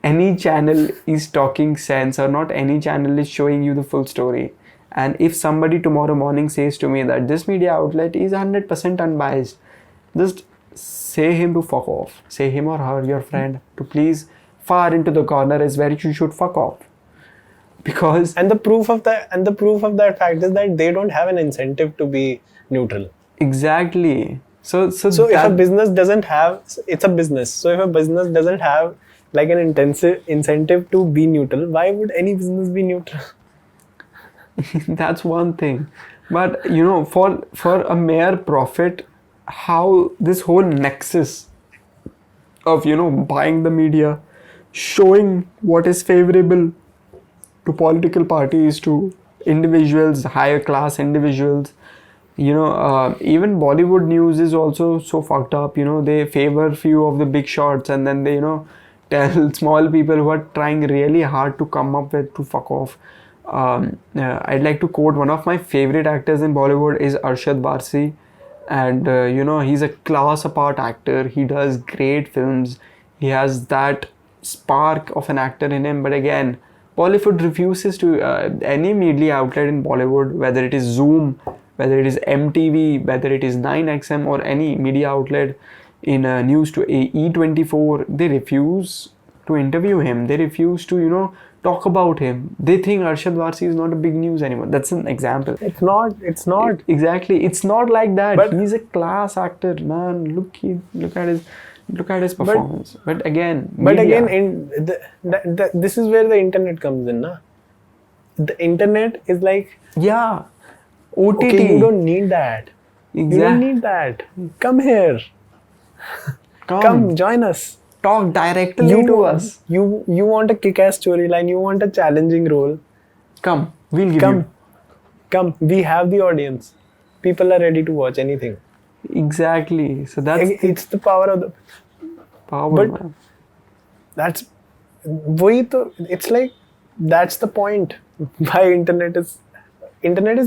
any channel is talking sense, or not any channel is showing you the full story. And if somebody tomorrow morning says to me that this media outlet is 100% unbiased, just say him to fuck off. Say him or her, your friend, to please far into the corner is where you should fuck off. Because the proof of that fact is that they don't have an incentive to be neutral. Exactly. So if a business doesn't have, it's a business. So if a business doesn't have like an intensive incentive to be neutral, why would any business be neutral? That's one thing. But for a mere profit, how this whole nexus of buying the media, showing what is favorable to political parties, to individuals, higher class individuals, even Bollywood news is also so fucked up. They favor few of the big shots, and then they tell small people who are trying really hard to come up with to fuck off. I'd like to quote one of my favorite actors in Bollywood is Arshad Varsi, and he's a class apart actor. He does great films. He has that spark of an actor in him. But again, Bollywood refuses to, any media outlet in Bollywood, whether it is Zoom, whether it is MTV, whether it is 9XM, or any media outlet in news to E24, they refuse to interview him. They refuse to talk about him. They think Arshad Varsi is not a big news anymore. That's an example. It's not. Exactly. It's not like that. But he's a class actor, man. Look at his performance. But again, this is where the internet comes in, na? The internet is like, yeah, OTT. Okay, you don't need that. Exactly. You don't need that. Come here. Come join us. Talk directly to us. You want a kick-ass storyline. You want a challenging role. Come. We'll give you. Come. We have the audience. People are ready to watch anything. Exactly. So it's the power of the power. But man. That's it's like that's the point. Why internet is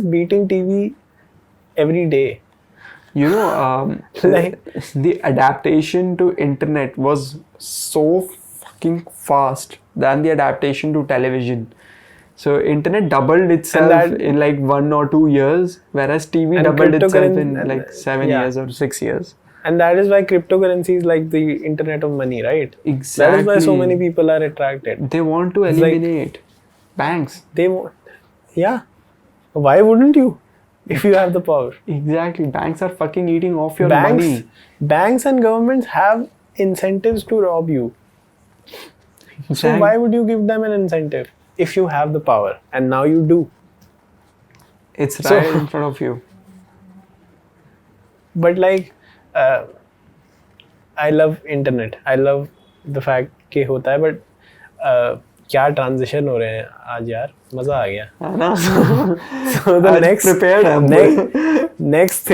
beating TV every day. The adaptation to internet was so fucking fast than the adaptation to television. So internet doubled itself in like 1 or 2 years, whereas TV doubled itself in like 7 years or 6 years. And that is why cryptocurrency is like the internet of money, right? Exactly. That is why so many people are attracted. They want to eliminate banks. Yeah. Why wouldn't you? If you have the power. Exactly. Banks are fucking eating off your money. Banks and governments have incentives to rob you. Exactly. So why would you give them an incentive if you have the power? And now you do. It's right in front of you. But like, I love internet. I love the fact कि होता है, but क्या transition हो रहे हैं आज यार, मजा आ गया. So the next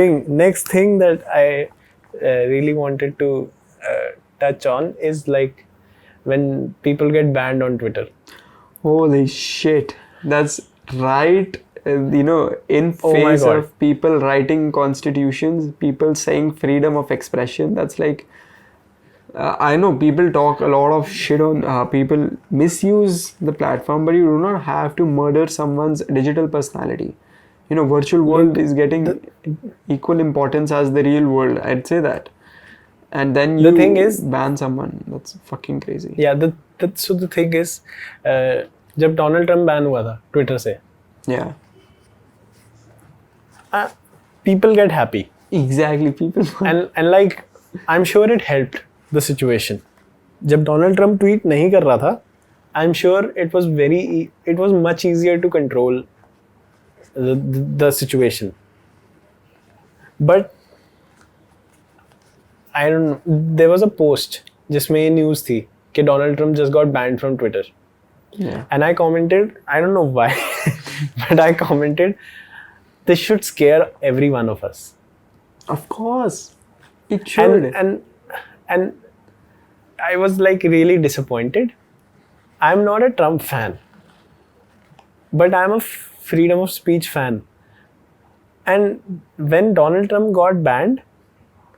thing that I really wanted to touch on is like when people get banned on Twitter. Holy shit, that's right. In face of people writing constitutions, people saying freedom of expression. That's like, I know people talk a lot of shit on people misuse the platform, but you do not have to murder someone's digital personality. Virtual world is getting equal importance as the real world. I'd say that. And then you ban someone. That's fucking crazy. Yeah, so the thing is, जब Donald Trump ban हुआ था Twitter से, yeah, people get happy. Exactly, people. And like, I'm sure it helped the situation. जब Donald Trump tweet नहीं कर रहा था, I'm sure it was much easier to control the situation. But I don't know, there was a post जिसमें ये news थी कि Donald Trump just got banned from Twitter. Yeah. And I commented, I don't know why, but I commented, this should scare every one of us. Of course, it should. And I was like really disappointed. I'm not a Trump fan, but I'm a freedom of speech fan. And when Donald Trump got banned,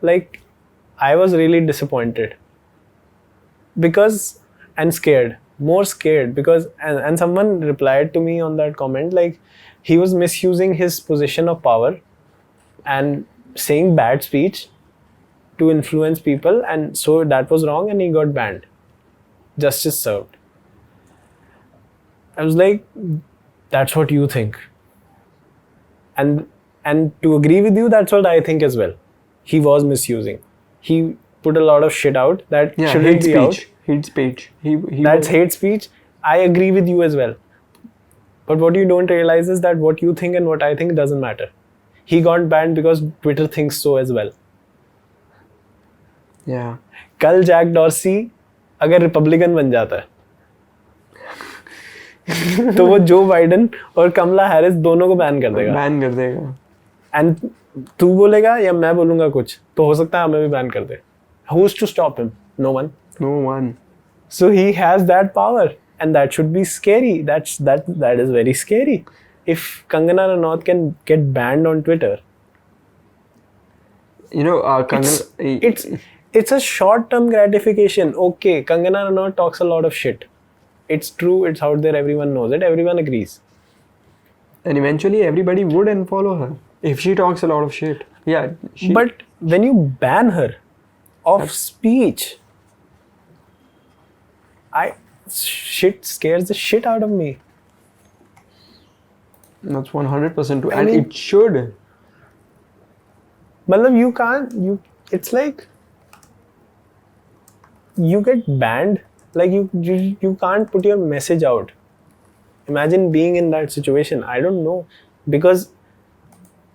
like, I was really disappointed because, and scared, more scared because, and someone replied to me on that comment, like, he was misusing his position of power and saying bad speech to influence people, and so that was wrong and he got banned. Justice served. I was like, that's what you think. And to agree with you, that's what I think as well. He was misusing. He put a lot of shit out that shouldn't be out. Hate speech. That's hate speech. I agree with you as well. But what you don't realize is that what you think and what I think doesn't matter. He got banned because Twitter thinks so as well. Yeah. कल Jack Dorsey अगर Republican बन जाता है तो वो जो Biden और कमला Harris दोनों को बैन कर देगा. एंड तू बोलेगा या मैं बोलूंगा कुछ तो हो सकता है हमें भी बैन कर दे. Who's to stop him? No one. So he has that power, and that should be scary. That is very scary. If Kangana Ranaut can get banned on Twitter, it's a short-term gratification. Okay, Kangana Ranaut talks a lot of shit. It's true, it's out there, everyone knows it, everyone agrees. And eventually everybody would unfollow her if she talks a lot of shit. Yeah. But when you ban her of speech, shit scares the shit out of me. That's 100% true. And it should. Matlab it's like you get banned, like you can't put your message out. Imagine being in that situation. I don't know, because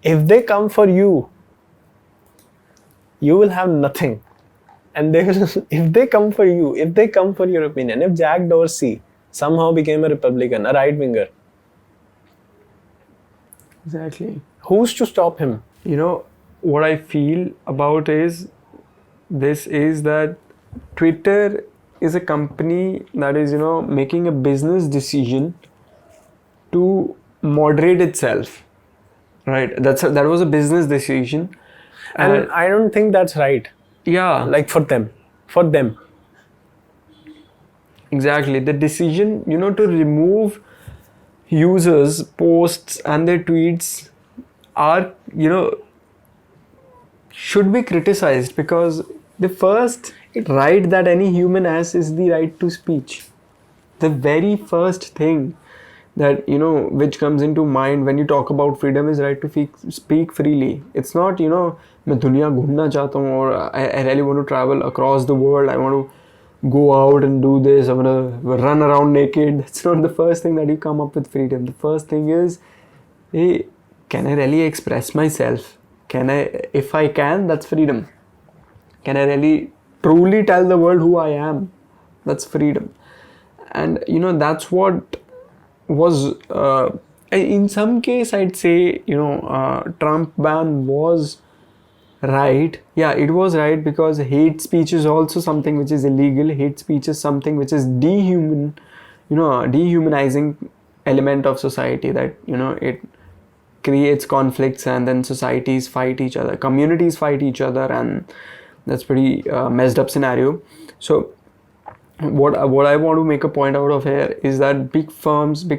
if they come for you, you will have nothing. And if they come for you, if they come for your opinion, if Jack Dorsey somehow became a Republican, a right-winger, exactly, who's to stop him? What I feel about is that Twitter is a company that is, making a business decision to moderate itself, right? That was a business decision, and I don't think that's right. Yeah, like for them. Exactly, the decision, to remove users' posts and their tweets are, should be criticized, because the first right that any human has is the right to speech. The very first thing that, which comes into mind when you talk about freedom is right to speak freely. It's not, मैं दुनिया घूमना चाहता हूँ or I really want to travel across the world. I want to go out and do this. I want to run around naked. That's not the first thing that you come up with freedom. The first thing is, hey, can I really express myself? If I can, that's freedom. Can I really truly tell the world who I am? That's freedom. And that's what was in some case I'd say Trump ban was right. Yeah, it was right, because hate speech is also something which is illegal. Hate speech is something which is dehumanizing element of society, that it creates conflicts, and then societies fight each other, communities fight each other, and that's pretty messed up scenario. So what I want to make a point out of here is that big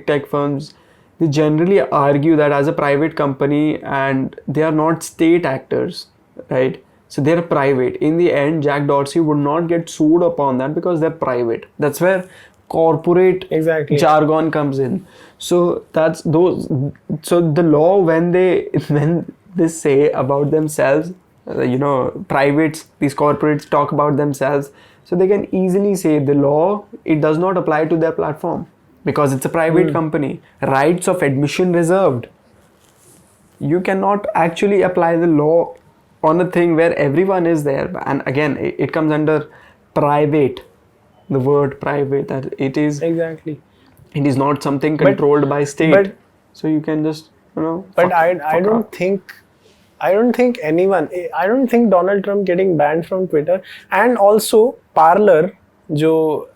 tech firms, they generally argue that as a private company, and they are not state actors, right? So they're private. In the end, Jack Dorsey would not get sued upon that because they're private. That's where corporate jargon comes in. So so the law, when they say about themselves, privates, these corporates talk about themselves, so they can easily say the law, it does not apply to their platform because it's a private company. Rights of admission reserved. You cannot actually apply the law on a thing where everyone is there. And again, it comes under private. The word private, that it is exactly. It is not something controlled by state. But, so you can just But I don't think Donald Trump getting banned from Twitter, and also Parler, जो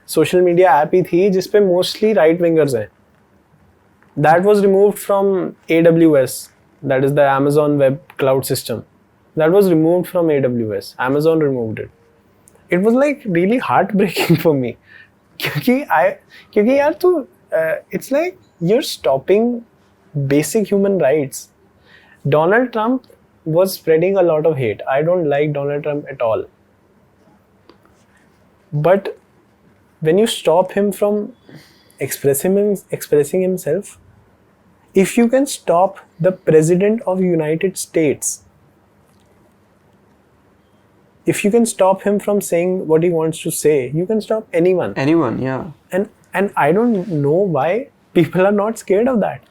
social media app ही थी जिसपे mostly right wingers हैं, that was removed from AWS, that is the Amazon Web Cloud System. That was removed from AWS. Amazon removed it. It was like really heartbreaking for me. क्योंकि यार तू it's like you're stopping basic human rights. Donald Trump was spreading a lot of hate. I don't like Donald Trump at all. But when you stop him from expressing himself, if you can stop the President of United States, if you can stop him from saying what he wants to say, you can stop anyone. Anyone, yeah. And I don't know why people are not scared of that.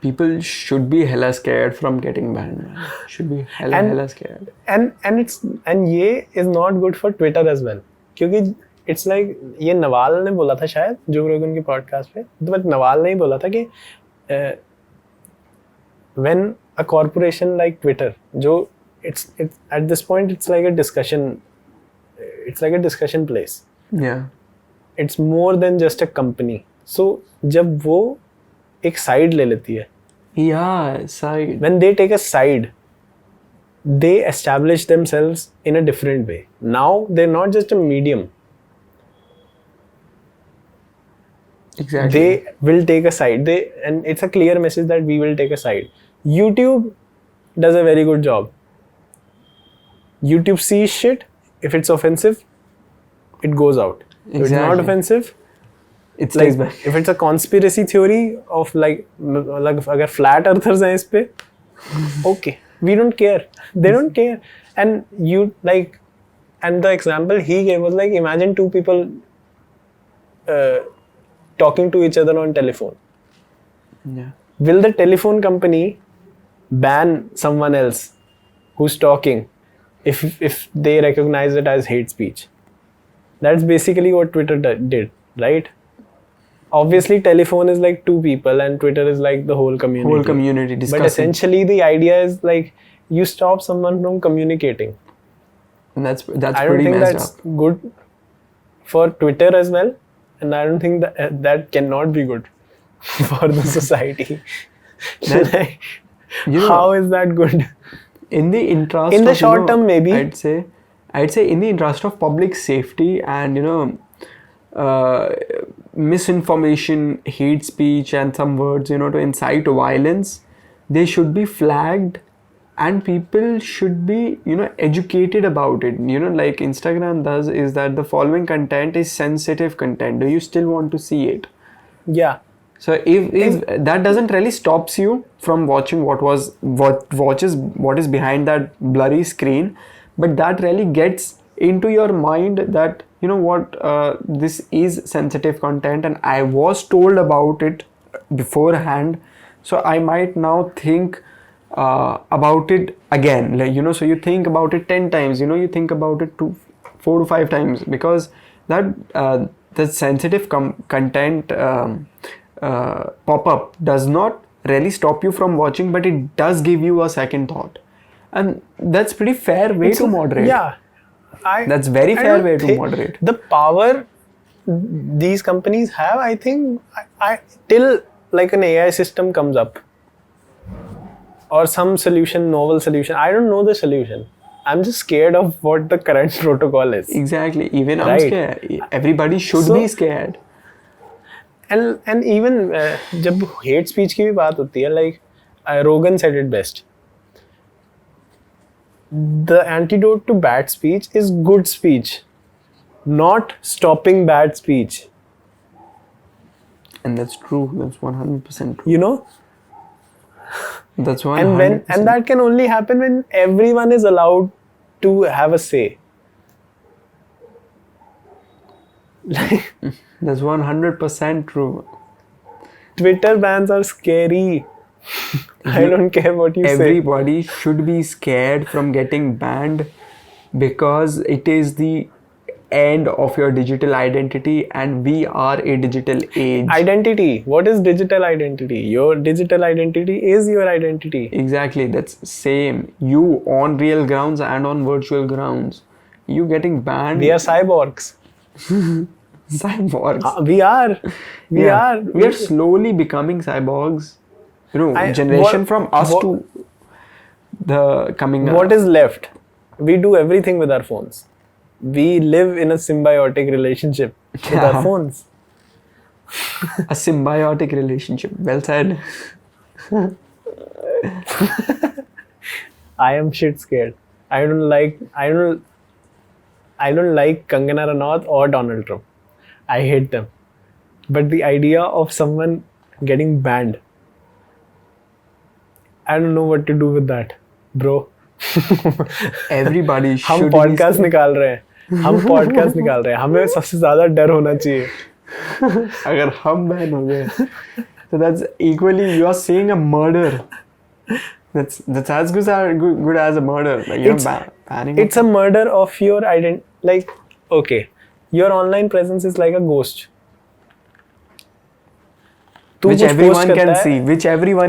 People should be hella scared from getting banned. Should be hella scared. And ये is not good for Twitter as well. क्योंकि it's like ये नवाल ने बोला था शायद जो रोगन की पॉडकास्ट पे, but नवाल ने ही बोला था कि when a corporation like Twitter, जो it's at this point it's like a discussion place. Yeah. It's more than just a company. So जब वो एक side ले लेती है. Yeah, side. When they take a side, they establish themselves in a different way. Now they're not just a medium. Exactly. They will take a side. And it's a clear message that we will take a side. YouTube does a very good job. YouTube sees shit. If it's offensive, it goes out. If it's not offensive, it's like if it's a conspiracy theory of like अगर flat earthers हैं इस पे, okay, we don't care. They don't care. And you like, and the example he gave was like, imagine two people talking to each other on telephone. Yeah. Will the telephone company ban someone else who's talking if they recognize it as hate speech? That's basically what Twitter did, right? Obviously, telephone is like two people and Twitter is like the whole community. Whole community discussing. But essentially, the idea is like you stop someone from communicating. And that's I don't pretty think messed that's up. good for Twitter as well. And I don't think that cannot be good for the society. How is that good? In the interest in the short term, maybe. I'd say in the interest of public safety and misinformation, hate speech, and some words to incite violence, they should be flagged, and people should be educated about it. Like Instagram does, is that the following content is sensitive content. Do you still want to see it? Yeah. So if that doesn't really stops you from watching what is behind that blurry screen, but that really gets into your mind that this is sensitive content, and I was told about it beforehand, so I might now think about it again. So you think about it 10 times. You think about it 4 to 5 times, because that the sensitive content pop-up does not really stop you from watching, but it does give you a second thought, and that's pretty fair way to moderate. Yeah. That's very fair way to moderate. The power these companies have, I think, till like an AI system comes up or some novel solution. I don't know the solution. I'm just scared of what the current protocol is. Exactly. Even I'm scared. Everybody should be scared. And even जब hate speech की भी बात होती है, like Rogan said it best. The antidote to bad speech is good speech, not stopping bad speech. And that's true. That's 100% true. That's one. And that can only happen when everyone is allowed to have a say. That's 100% true. Twitter bans are scary. I don't care what you say. Everybody should be scared from getting banned because it is the end of your digital identity, and we are a digital age. Identity. What is digital identity? Your digital identity is your identity. Exactly, that's same. You on real grounds and on virtual grounds. You getting banned. We are cyborgs. Cyborgs. We are. We are slowly becoming cyborgs. Generation from us to the coming. What is left? We do everything with our phones. We live in a symbiotic relationship with our phones. A symbiotic relationship. Well said. I am shit scared. I don't like Kangana Ranaut or Donald Trump. I hate them. But the idea of someone getting banned, I don't know what to do with that, bro. Everybody should. हम podcast निकाल रहे हैं. हमें सबसे ज्यादा डर होना चाहिए. अगर हम बैन हो गए, so that's equally, you are seeing a murder. That's as good as a murder. Like banning. It's a murder of your identity. Like, okay, your online presence is like a ghost. Which everyone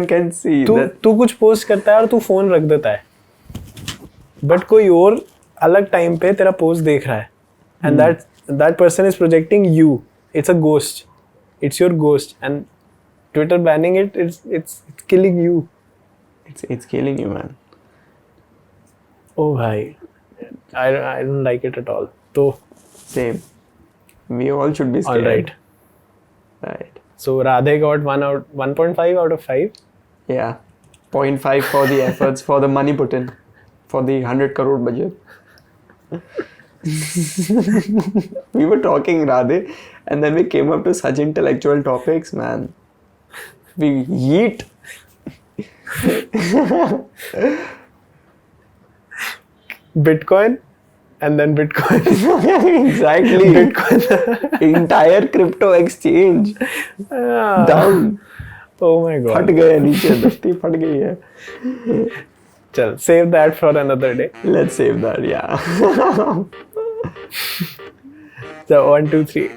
can see. तू कुछ post करता है और तू phone रख देता है. But कोई और अलग टाइम पे तेरा पोस्ट देख रहा है. And that person is projecting you. It's a ghost. It's your ghost. And Twitter banning it's killing you. It's killing you, man. Oh, bhai. I don't like it at all. So same. We all should be scared. All right. Right. So Radhey got 1.5 out of 5. Yeah. 0.5 for the efforts, for the money put in, for the 100 crore budget. We were talking, Radhey, and then we came up to such intellectual topics, man. We yeet. Bitcoin and then Bitcoin. Exactly. Bitcoin. Entire crypto exchange down. Oh my god. फट गया नीचे, दस्ती फट गई है. चल, save that for another day. Let's save that, yeah. So 1, 2, 3.